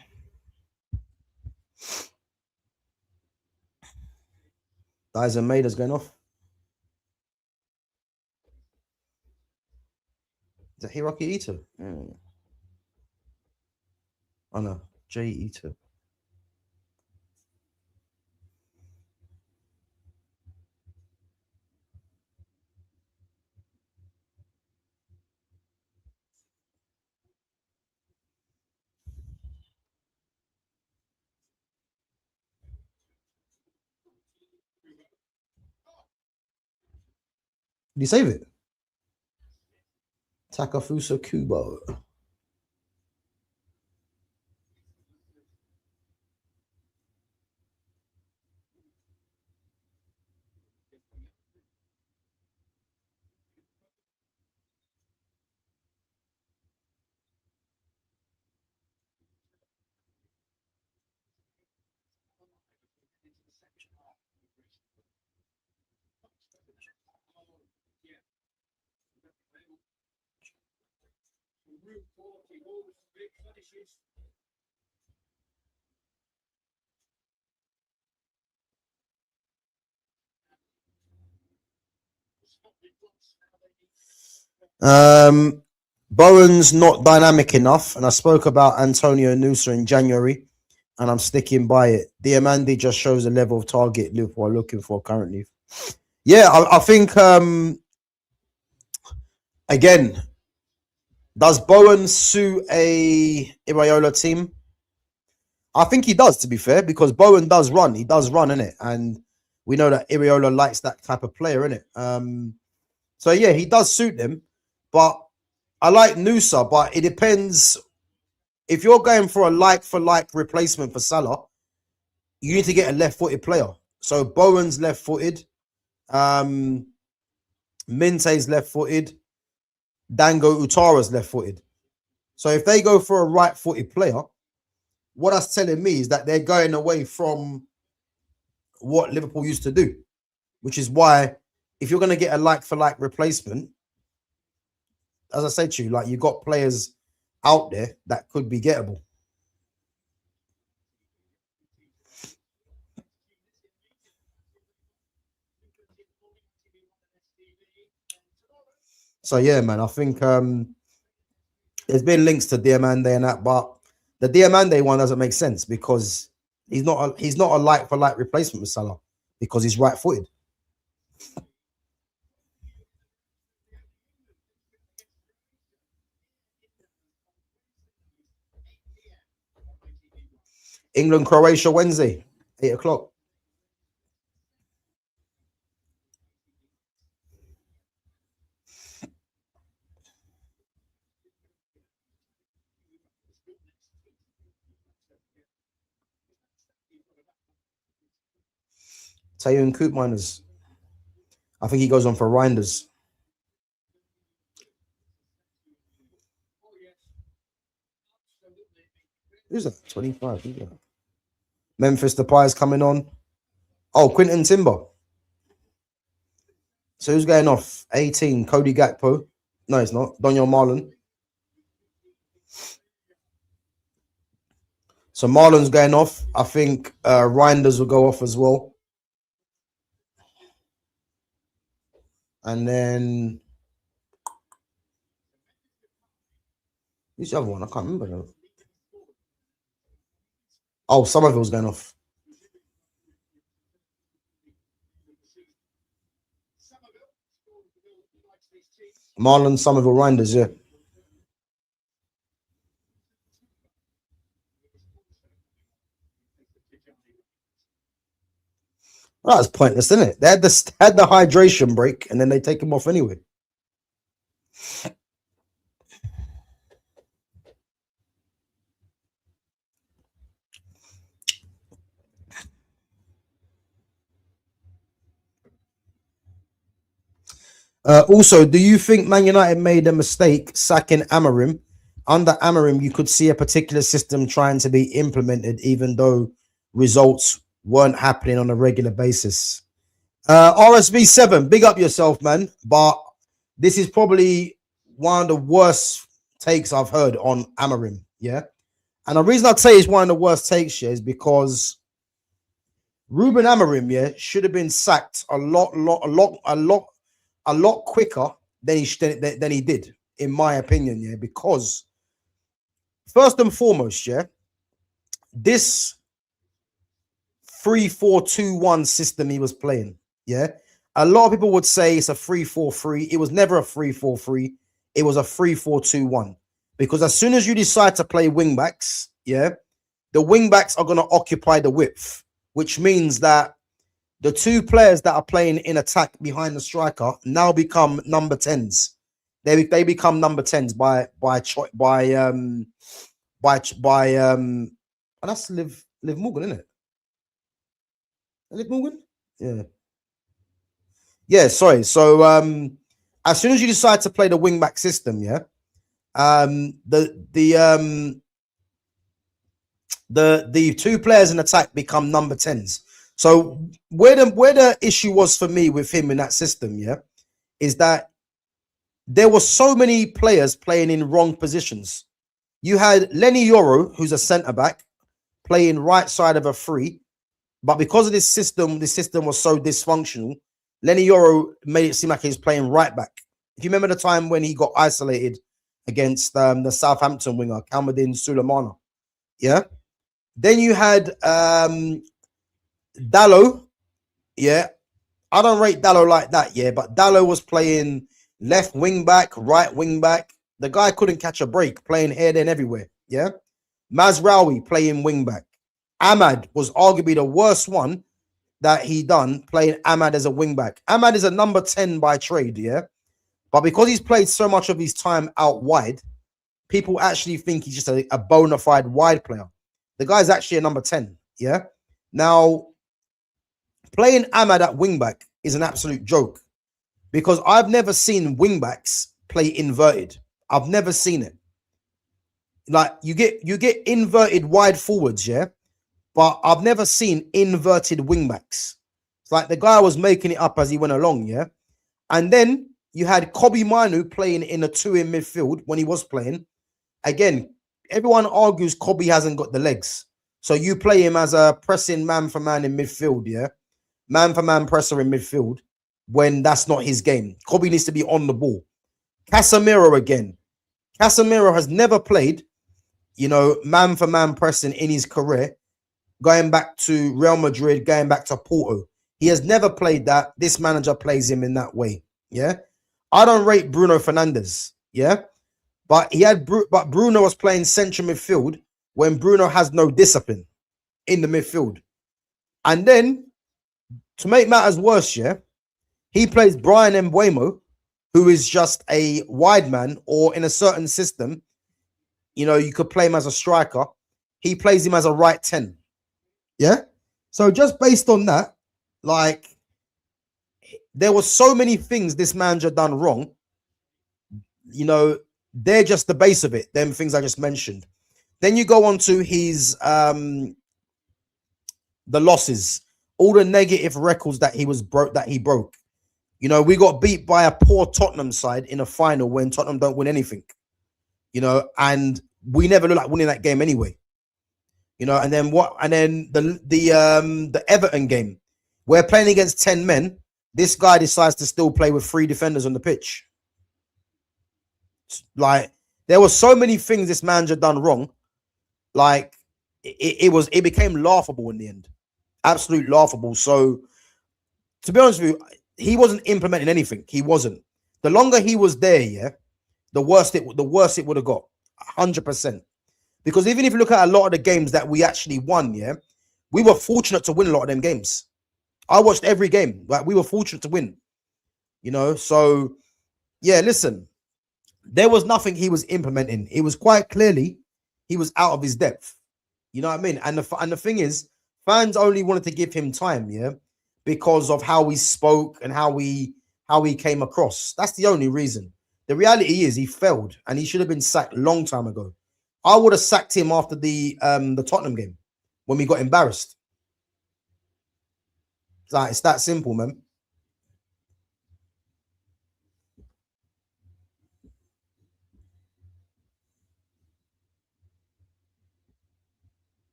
Speaker 3: Dyson Maida's going off. Is that Hiroki Ito? Oh no, Jay Ito. Did you save it? Takafusa Kubo. Bowen's not dynamic enough, and I spoke about Antonio Nusa in January, and I'm sticking by it. Diamandi just shows the level of target Liverpool are looking for currently. Yeah, I think again, does Bowen suit a Iraola team? I think he does, to be fair, because Bowen does run. He does run, innit? And we know that Iraola likes that type of player, innit? So yeah, he does suit them. But I like Nusa, but it depends. If you're going for a like-for-like replacement for Salah, you need to get a left-footed player. So Bowen's left-footed. Minte's left-footed. Dango Utara's left-footed. So if they go for a right-footed player, what that's telling me is that they're going away from what Liverpool used to do, which is why if you're going to get a like-for-like replacement, as I said to you, like you've got players out there that could be gettable. So yeah, man, I think there's been links to Diamande and that, but the Diamande one doesn't make sense because he's not a like for like replacement with Salah because he's right footed. England, Croatia, Wednesday, 8 o'clock. Tayun Coop Miners. I think he goes on for Reinders. Who's that? 25. Who's that? Memphis Depay's coming on. Oh, Quinton Timber. So who's going off? 18, Cody Gakpo. No, it's not. Daniel Marlon. So Marlon's going off. I think Reinders will go off as well. And then Who's the other one? I can't remember now. Oh, Somerville's going off. Marlon Somerville Rinders, yeah. Well, that's pointless, isn't it? They had the hydration break and then they take him off anyway. Also, do you think Man United made a mistake sacking Amorim? Under Amorim, you could see a particular system trying to be implemented, even though results weren't happening on a regular basis. RSV7, big up yourself, man. But this is probably one of the worst takes I've heard on Amorim. Yeah. And the reason I'd say it's one of the worst takes here is because Ruben Amorim, yeah, should have been sacked a lot quicker than he did, in my opinion, yeah. Because first and foremost, yeah, this 3-4-2-1 system he was playing, yeah. A lot of people would say it's a 3-4-3. It was never a 3-4-3. It was a 3-4-2-1. Because as soon as you decide to play wing backs, yeah, the wing backs are going to occupy the width, which means that the two players that are playing in attack behind the striker now become number 10s. They become number 10s and that's Liv Morgan, isn't it? Liv Morgan? Yeah. Yeah, sorry. So as soon as you decide to play the wing back system, yeah, the two players in attack become number 10s. So where the issue was for me with him in that system, yeah, is that there were so many players playing in wrong positions. You had Lenny Yoro, who's a centre back, playing right side of a three, but because of this system was so dysfunctional, Lenny Yoro made it seem like he was playing right back. If you remember the time when he got isolated against the Southampton winger, Kalmadin Sulemana, yeah. Then you had Dallo, yeah. I don't rate Dallo like that, yeah, but Dallo was playing left wing back, right wing back. The guy couldn't catch a break, playing here, then everywhere, yeah. Mazraoui playing wing back. Ahmad was arguably the worst one that he done, playing Ahmad as a wing back. Ahmad is a number 10 by trade, yeah, but because he's played so much of his time out wide, people actually think he's just a bona fide wide player. The guy's actually a number 10, yeah. Now, playing Ahmad at wingback is an absolute joke because I've never seen wingbacks play inverted. I've never seen it. Like you get inverted wide forwards, yeah, but I've never seen inverted wingbacks. It's like the guy was making it up as he went along, yeah. And then you had Kobe Manu playing in a 2 in midfield when he was playing. Again, everyone argues Kobe hasn't got the legs. So you play him as a pressing man for man in midfield, yeah? Man for man presser in midfield when that's not his game. Kobe needs to be on the ball. Casemiro again. Casemiro has never played, you know, man for man pressing in his career, going back to Real Madrid, going back to Porto. He has never played that. This manager plays him in that way, yeah? I don't rate Bruno Fernandes, yeah? But Bruno was playing central midfield when Bruno has no discipline in the midfield. And then, to make matters worse, yeah, he plays Brian Mbeumo, who is just a wide man, or in a certain system, you know, you could play him as a striker. He plays him as a right 10. Yeah? So just based on that, like, there were so many things this manager done wrong. You know, they're just the base of it, them things I just mentioned. Then you go on to his the losses, all the negative records that he broke. You know, we got beat by a poor Tottenham side in a final when Tottenham don't win anything. You know, and we never look like winning that game anyway. You know, and then the Everton game, we're playing against 10 men. This guy decides to still play with 3 defenders on the pitch. Like, there were so many things this manager done wrong. Like it became laughable in the end, absolute laughable. So to be honest with you, he wasn't implementing anything. He wasn't. The longer he was there, yeah, the worse it would have got, 100%. Because even if you look at a lot of the games that we actually won, yeah, we were fortunate to win a lot of them games. I watched every game. Like, we were fortunate to win, you know. So yeah, listen, there was nothing he was implementing. It was quite clearly he was out of his depth. You know what I mean? And the thing is, fans only wanted to give him time, yeah, because of how he spoke and how he came across. That's the only reason. The reality is he failed and he should have been sacked a long time ago. I would have sacked him after the Tottenham game when we got embarrassed. It's that simple, man.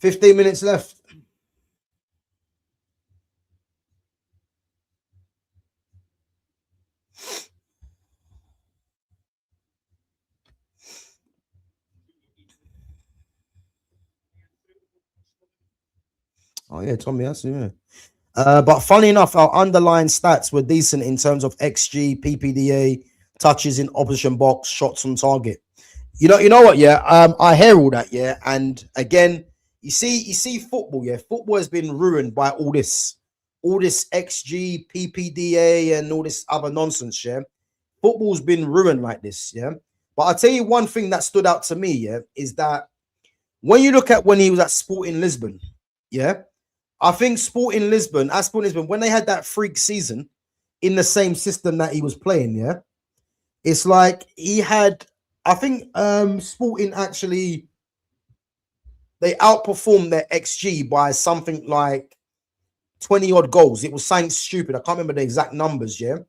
Speaker 3: $15 minutes left. Oh yeah, Tommy, that's yeah. But funny enough, our underlying stats were decent in terms of XG, PPDA, touches in opposition box, shots on target. You know what? Yeah, I hear all that. Yeah, and again, you see football. Yeah, football has been ruined by all this XG, PPDA, and all this other nonsense. Yeah, football's been ruined like this. Yeah, but I'll tell you one thing that stood out to me. Yeah, is that when you look at when he was at Sporting Lisbon. Yeah, I think Sporting Lisbon, when they had that freak season in the same system that he was playing, yeah, it's like he had, I think Sporting actually, they outperformed their XG by something like 20 odd goals. It was something stupid. I can't remember the exact numbers, yeah,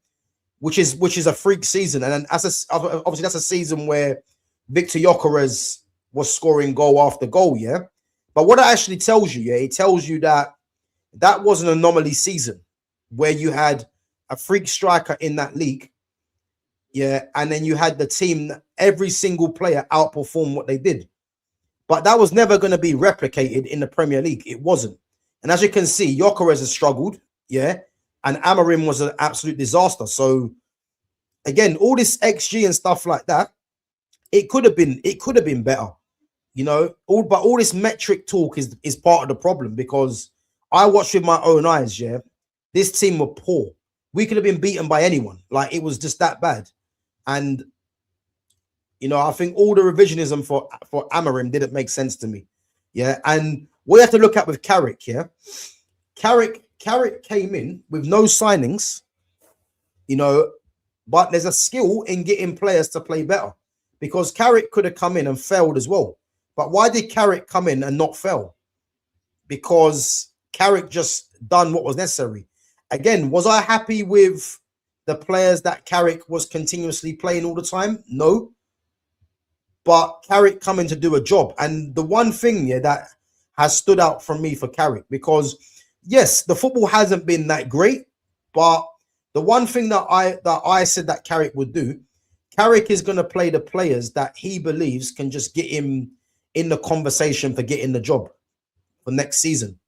Speaker 3: which is a freak season. And then obviously that's a season where Victor Gyökeres was scoring goal after goal, yeah. But what it actually tells you, yeah, it tells you that that was an anomaly season where you had a freak striker in that league. Yeah. And then you had the team, every single player outperform what they did. But that was never going to be replicated in the Premier League. It wasn't. And as you can see, Gyökeres has struggled. Yeah. And Amorim was an absolute disaster. So again, all this XG and stuff like that, it could have been better. You know, all this metric talk is part of the problem, because I watched with my own eyes, yeah. This team were poor. We could have been beaten by anyone. Like, it was just that bad. And, you know, I think all the revisionism for Amorim didn't make sense to me. Yeah. And we have to look at with Carrick, yeah. Carrick came in with no signings, you know, but there's a skill in getting players to play better, because Carrick could have come in and failed as well. But why did Carrick come in and not fail? Because Carrick just done what was necessary. Again, was I happy with the players that Carrick was continuously playing all the time? No. But Carrick coming to do a job. And the one thing, yeah, that has stood out from me for Carrick, because yes, the football hasn't been that great, but the one thing that I said that Carrick would do, Carrick is going to play the players that he believes can just get him in the conversation for getting the job for next season.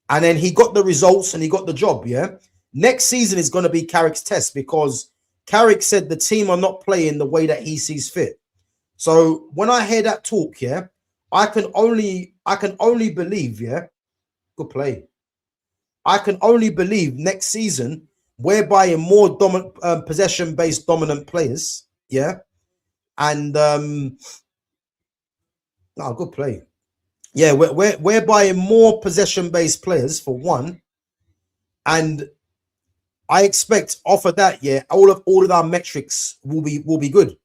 Speaker 3: And then he got the results and he got the job, yeah? Next season is going to be Carrick's test, because Carrick said the team are not playing the way that he sees fit. So when I hear that talk, yeah, I can only believe, yeah, good play. I can only believe next season we're buying more possession-based dominant players, yeah? And good play. Yeah, we're buying more possession-based players for one, and I expect off of that, yeah, all of our metrics will be good.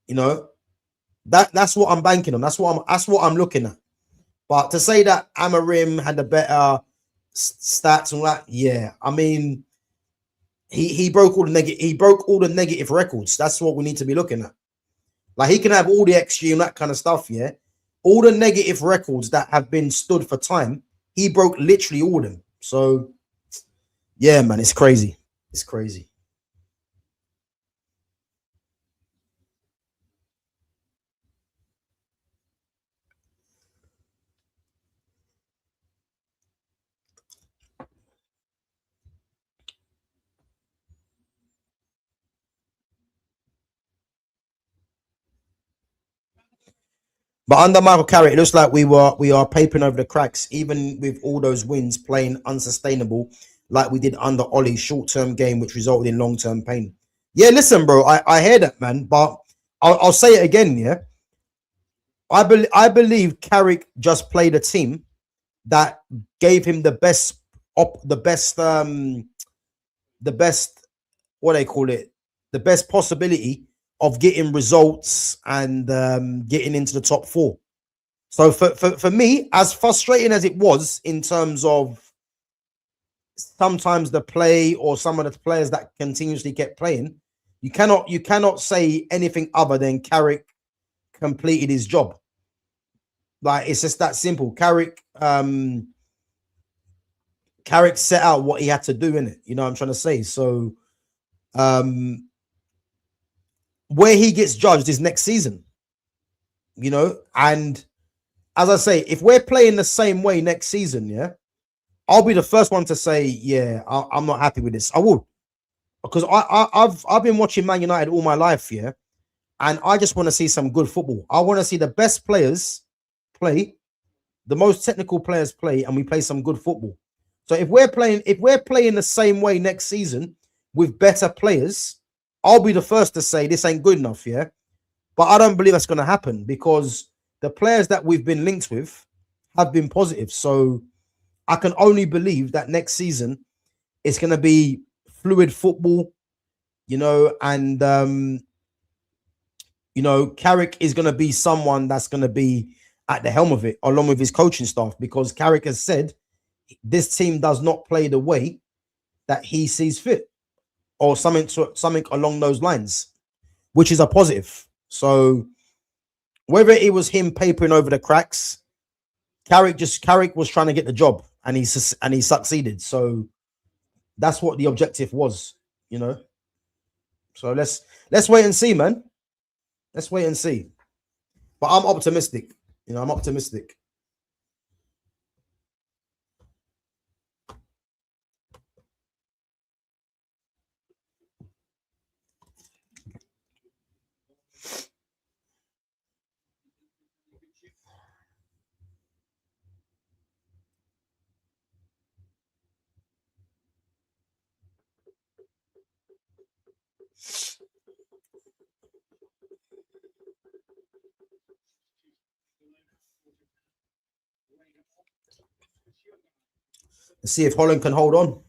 Speaker 3: You know, that's what I'm banking on. That's what I'm looking at. But to say that Amorim had a better stats and all that. Yeah, I mean, he broke all the negative. He broke all the negative records. That's what we need to be looking at. Like he can have all the XG and that kind of stuff. Yeah, all the negative records that have been stood for time, he broke literally all of them. So, yeah, man, it's crazy. It's crazy. But under Michael Carrick, it looks like we are papering over the cracks, even with all those wins playing unsustainable, like we did under Ollie's short-term game, which resulted in long-term pain. Yeah, listen, bro, I hear that, man, but I'll say it again. Yeah, I believe Carrick just played a team that gave him the best the best, what they call it, the best possibility of getting results and getting into the top four. So for me, as frustrating as it was in terms of sometimes the play or some of the players that continuously kept playing, you cannot say anything other than Carrick completed his job. Like it's just that simple. Carrick set out what he had to do in it. You know what I'm trying to say? So where he gets judged is next season, you know. And as I say, if we're playing the same way next season, yeah, I'll be the first one to say, yeah, I'm not happy with this. I will, because I've been watching Man United all my life, yeah, and I just want to see some good football. I want to see the best players play, the most technical players play, and we play some good football. So if we're playing the same way next season with better players, I'll be the first to say this ain't good enough, yeah. But I don't believe that's going to happen because the players that we've been linked with have been positive. So I can only believe that next season it's going to be fluid football, you know, and you know, Carrick is going to be someone that's going to be at the helm of it, along with his coaching staff, because Carrick has said this team does not play the way that he sees fit, or something along those lines, which is a positive. So whether it was him papering over the cracks, Carrick was trying to get the job, and he succeeded. So that's what the objective was, you know. So let's wait and see, man. Let's wait and see. But I'm optimistic. You know, I'm optimistic. Let's see if Holland can hold on.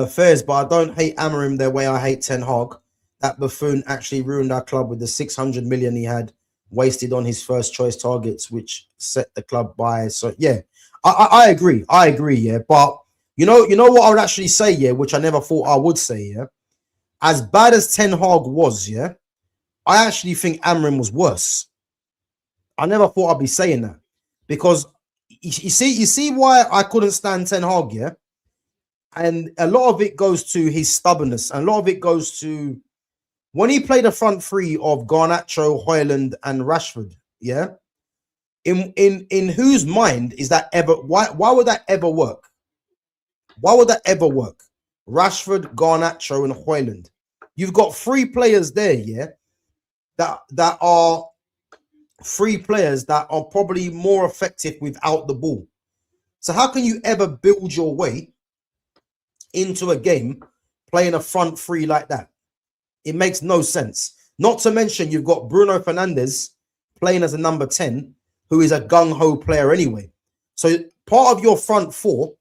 Speaker 3: Fairs, but I don't hate Amorim the way I hate Ten Hag. That buffoon actually ruined our club with the 600 million he had wasted on his first choice targets, which set the club by. So yeah, I agree. I agree. Yeah, but you know what I would actually say. Yeah, which I never thought I would say. Yeah, as bad as Ten Hag was, yeah, I actually think Amorim was worse. I never thought I'd be saying that, because you see why I couldn't stand Ten Hag. Yeah. And a lot of it goes to his stubbornness, and a lot of it goes to when he played a front three of Garnacho, Højlund, and Rashford. Yeah, in whose mind is that ever? Why would that ever work? Why would that ever work? Rashford, Garnacho, and Højlund. You've got three players there, yeah, that are three players that are probably more effective without the ball. So how can you ever build your way into a game playing a front three like that? It makes no sense. Not to mention you've got Bruno Fernandes playing as a number 10, who is a gung-ho player anyway. So part of your front four,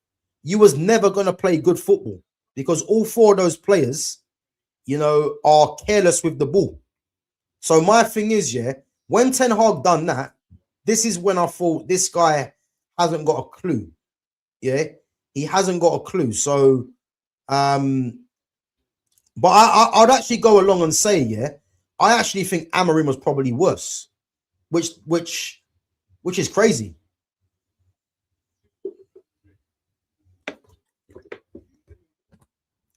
Speaker 3: you was never going to play good football, because all four of those players, are careless with the ball. So my thing is, yeah, when Ten Hag done that, this is when I thought this guy hasn't got a clue. Yeah, he hasn't got a clue. So, but I'd actually go along and say, yeah, I actually think Amorim was probably worse, which is crazy.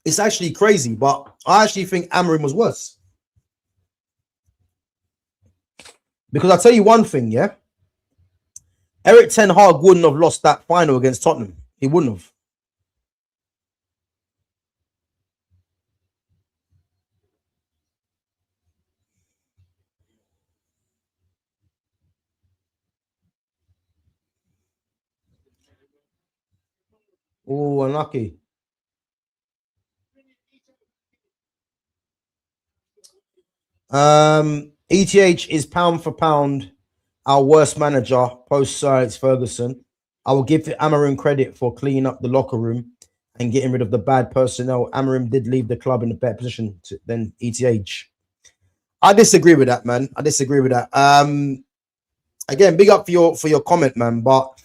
Speaker 3: It's actually crazy, but I actually think Amorim was worse. Because I'll tell you one thing, yeah, Eric Ten Hag wouldn't have lost that final against Tottenham. He wouldn't have. Oh, unlucky. ETH is pound for pound our worst manager post Sir Alex Ferguson. I will give Amorim credit for cleaning up the locker room and getting rid of the bad personnel. Amorim did leave the club in a better position than ETH. I disagree with that, man. I disagree with that. Again, big up for your comment, man. But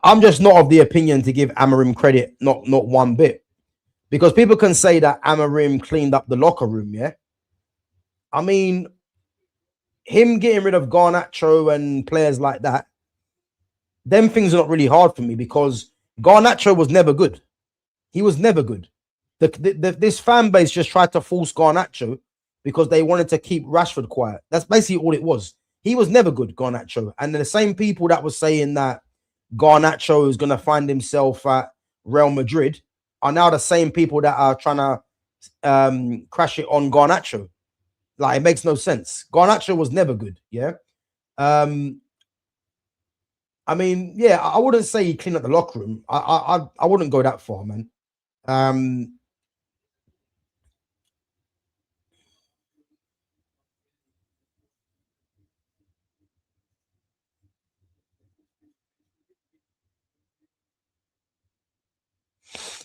Speaker 3: I'm just not of the opinion to give Amorim credit, not one bit, because people can say that Amorim cleaned up the locker room. Yeah, I mean, him getting rid of Garnacho and players like that, them things are not really hard for me because Garnacho was never good. He was never good. This fan base just tried to force Garnacho because they wanted to keep Rashford quiet. That's basically all it was. He was never good, Garnacho. And the same people that were saying that Garnacho is going to find himself at Real Madrid are now the same people that are trying to crash it on Garnacho. Like, it makes no sense. Garnacho was never good. Yeah. I mean, yeah, I wouldn't say he cleaned up the locker room. I wouldn't go that far, man.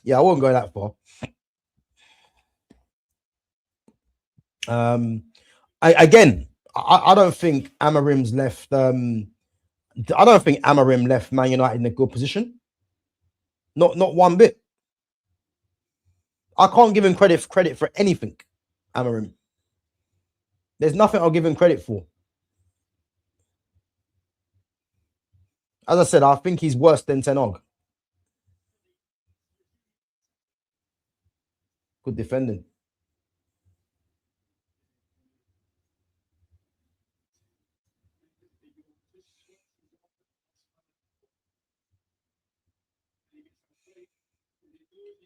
Speaker 3: Yeah, I wouldn't go that far. I don't think Amarim's left. I don't think Amarim left Man United in a good position. Not one bit. I can't give him credit for anything. Amarim. There's nothing I'll give him credit for. As I said, I think he's worse than Ten Hag. Good defending.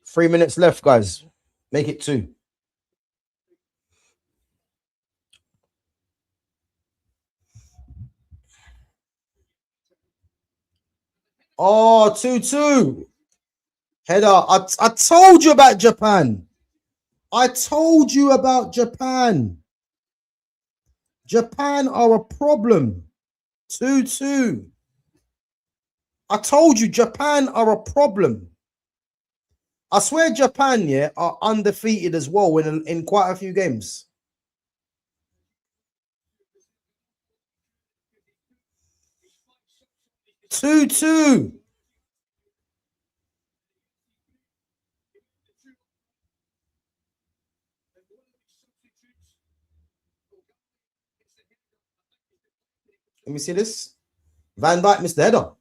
Speaker 3: Three minutes left, guys. Make it two. Oh, 2-2. Header. I told you about Japan. I told you about Japan. Japan are a problem. 2-2. I told you Japan are a problem. I swear Japan, yeah, are undefeated as well in quite a few games. Two. Let me see this. Van Dijk missed the header.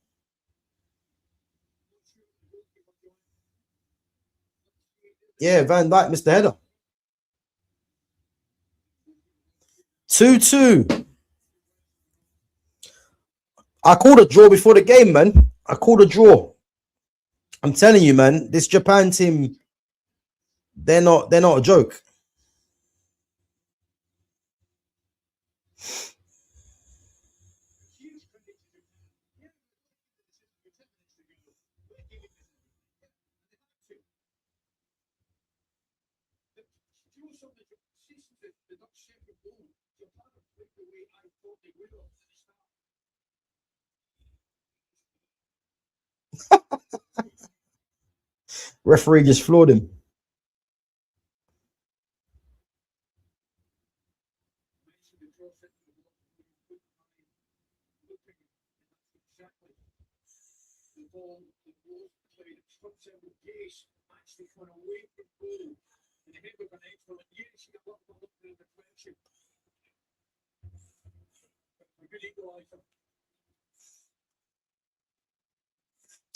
Speaker 3: Yeah, Van Dijk missed the header. 2-2. I called a draw before the game, man. I called a draw. I'm telling you, man, this Japan team, they're not a joke. Referee just floored him.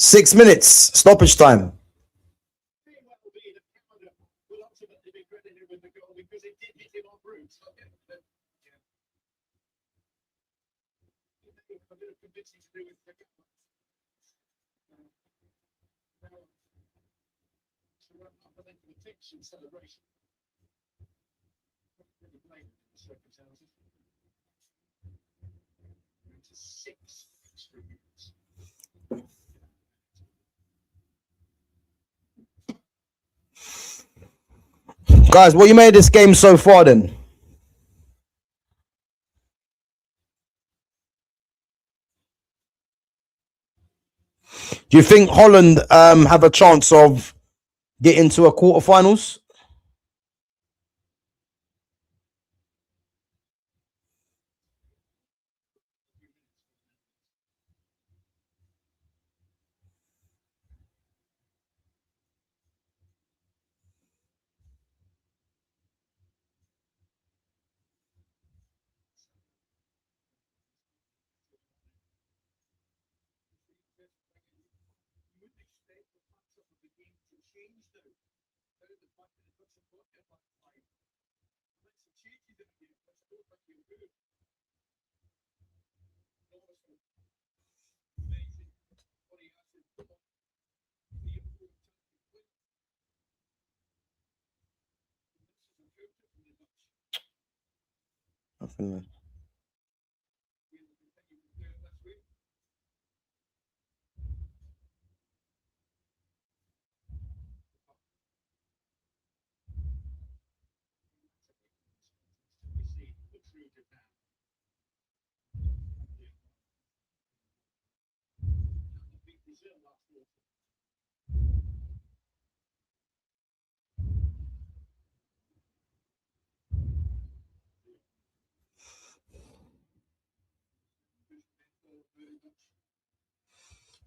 Speaker 3: 6 minutes stoppage time. Guys, what you made of this game so far then? Do you think Holland have a chance of getting to a quarterfinals? Nothing.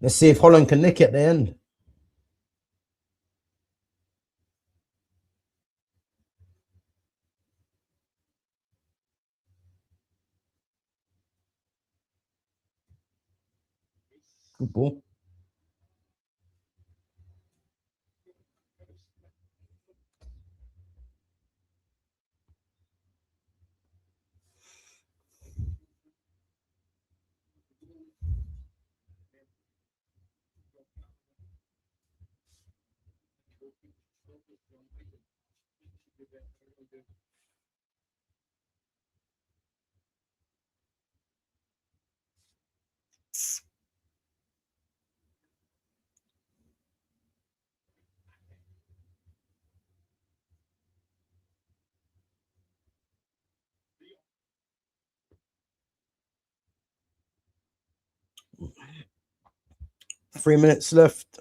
Speaker 3: Let's see if Holland can nick it at the end. Good ball. Three minutes left.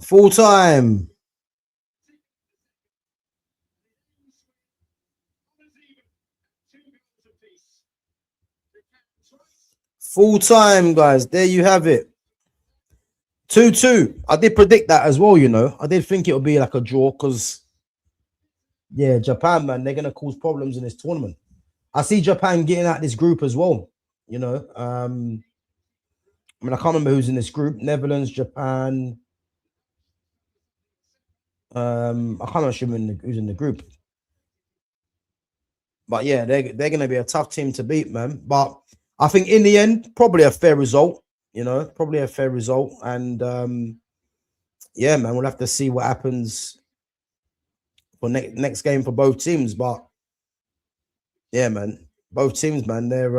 Speaker 3: Full time. Full time, guys. There you have it. 2-2. I did predict that as well, you know. I did think it would be like a draw because, yeah, Japan, man, they're going to cause problems in this tournament. I see Japan getting out this group as well, you know. I mean, I can't remember who's in this group. Netherlands, Japan. I can't remember who's in the group. But yeah, they're going to be a tough team to beat, man. But I think in the end, probably a fair result, you know, probably a fair result. And yeah, man, we'll have to see what happens for next game for both teams. But yeah, man, both teams, man, they're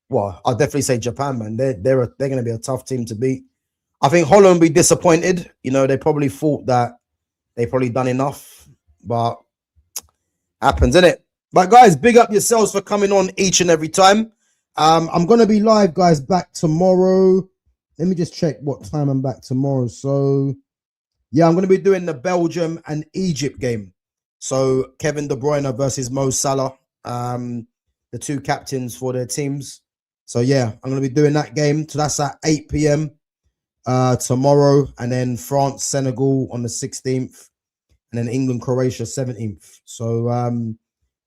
Speaker 3: well, I'll definitely say Japan, man. They're going to be a tough team to beat. I think Holland will be disappointed. You know, they probably thought that they probably done enough, but happens, innit? But guys, big up yourselves for coming on each and every time. I'm gonna be live, guys, back tomorrow. Let me just check what time I'm back tomorrow. So yeah, I'm gonna be doing the Belgium and Egypt game. So Kevin De Bruyne versus Mo Salah, the two captains for their teams. So yeah, I'm gonna be doing that game. So that's at 8 p.m. Tomorrow, and then France Senegal on the 16th. And then England, Croatia, 17th. So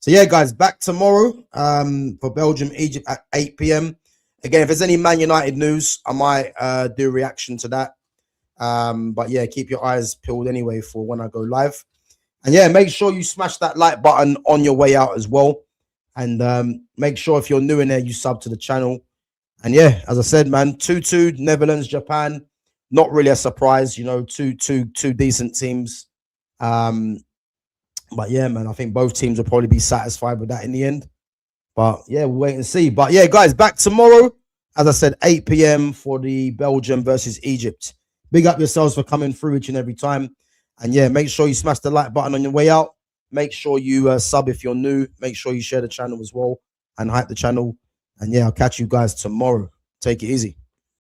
Speaker 3: yeah, guys, back tomorrow for Belgium, Egypt at 8 p.m. Again, if there's any Man United news, I might do a reaction to that. But yeah, keep your eyes peeled anyway for when I go live. And yeah, make sure you smash that like button on your way out as well. And make sure if you're new in there, you sub to the channel. And yeah, as I said, man, 2-2, Netherlands, Japan. Not really a surprise, you know, two decent teams. But yeah, man, I think both teams will probably be satisfied with that in the end. But yeah, we'll wait and see. But yeah, guys, back tomorrow, as I said, 8 p.m. for the Belgium versus Egypt. Big up yourselves for coming through each and every time. And yeah, make sure you smash the like button on your way out. Make sure you sub if you're new. Make sure you share the channel as well and hype the channel. And yeah, I'll catch you guys tomorrow. Take it easy.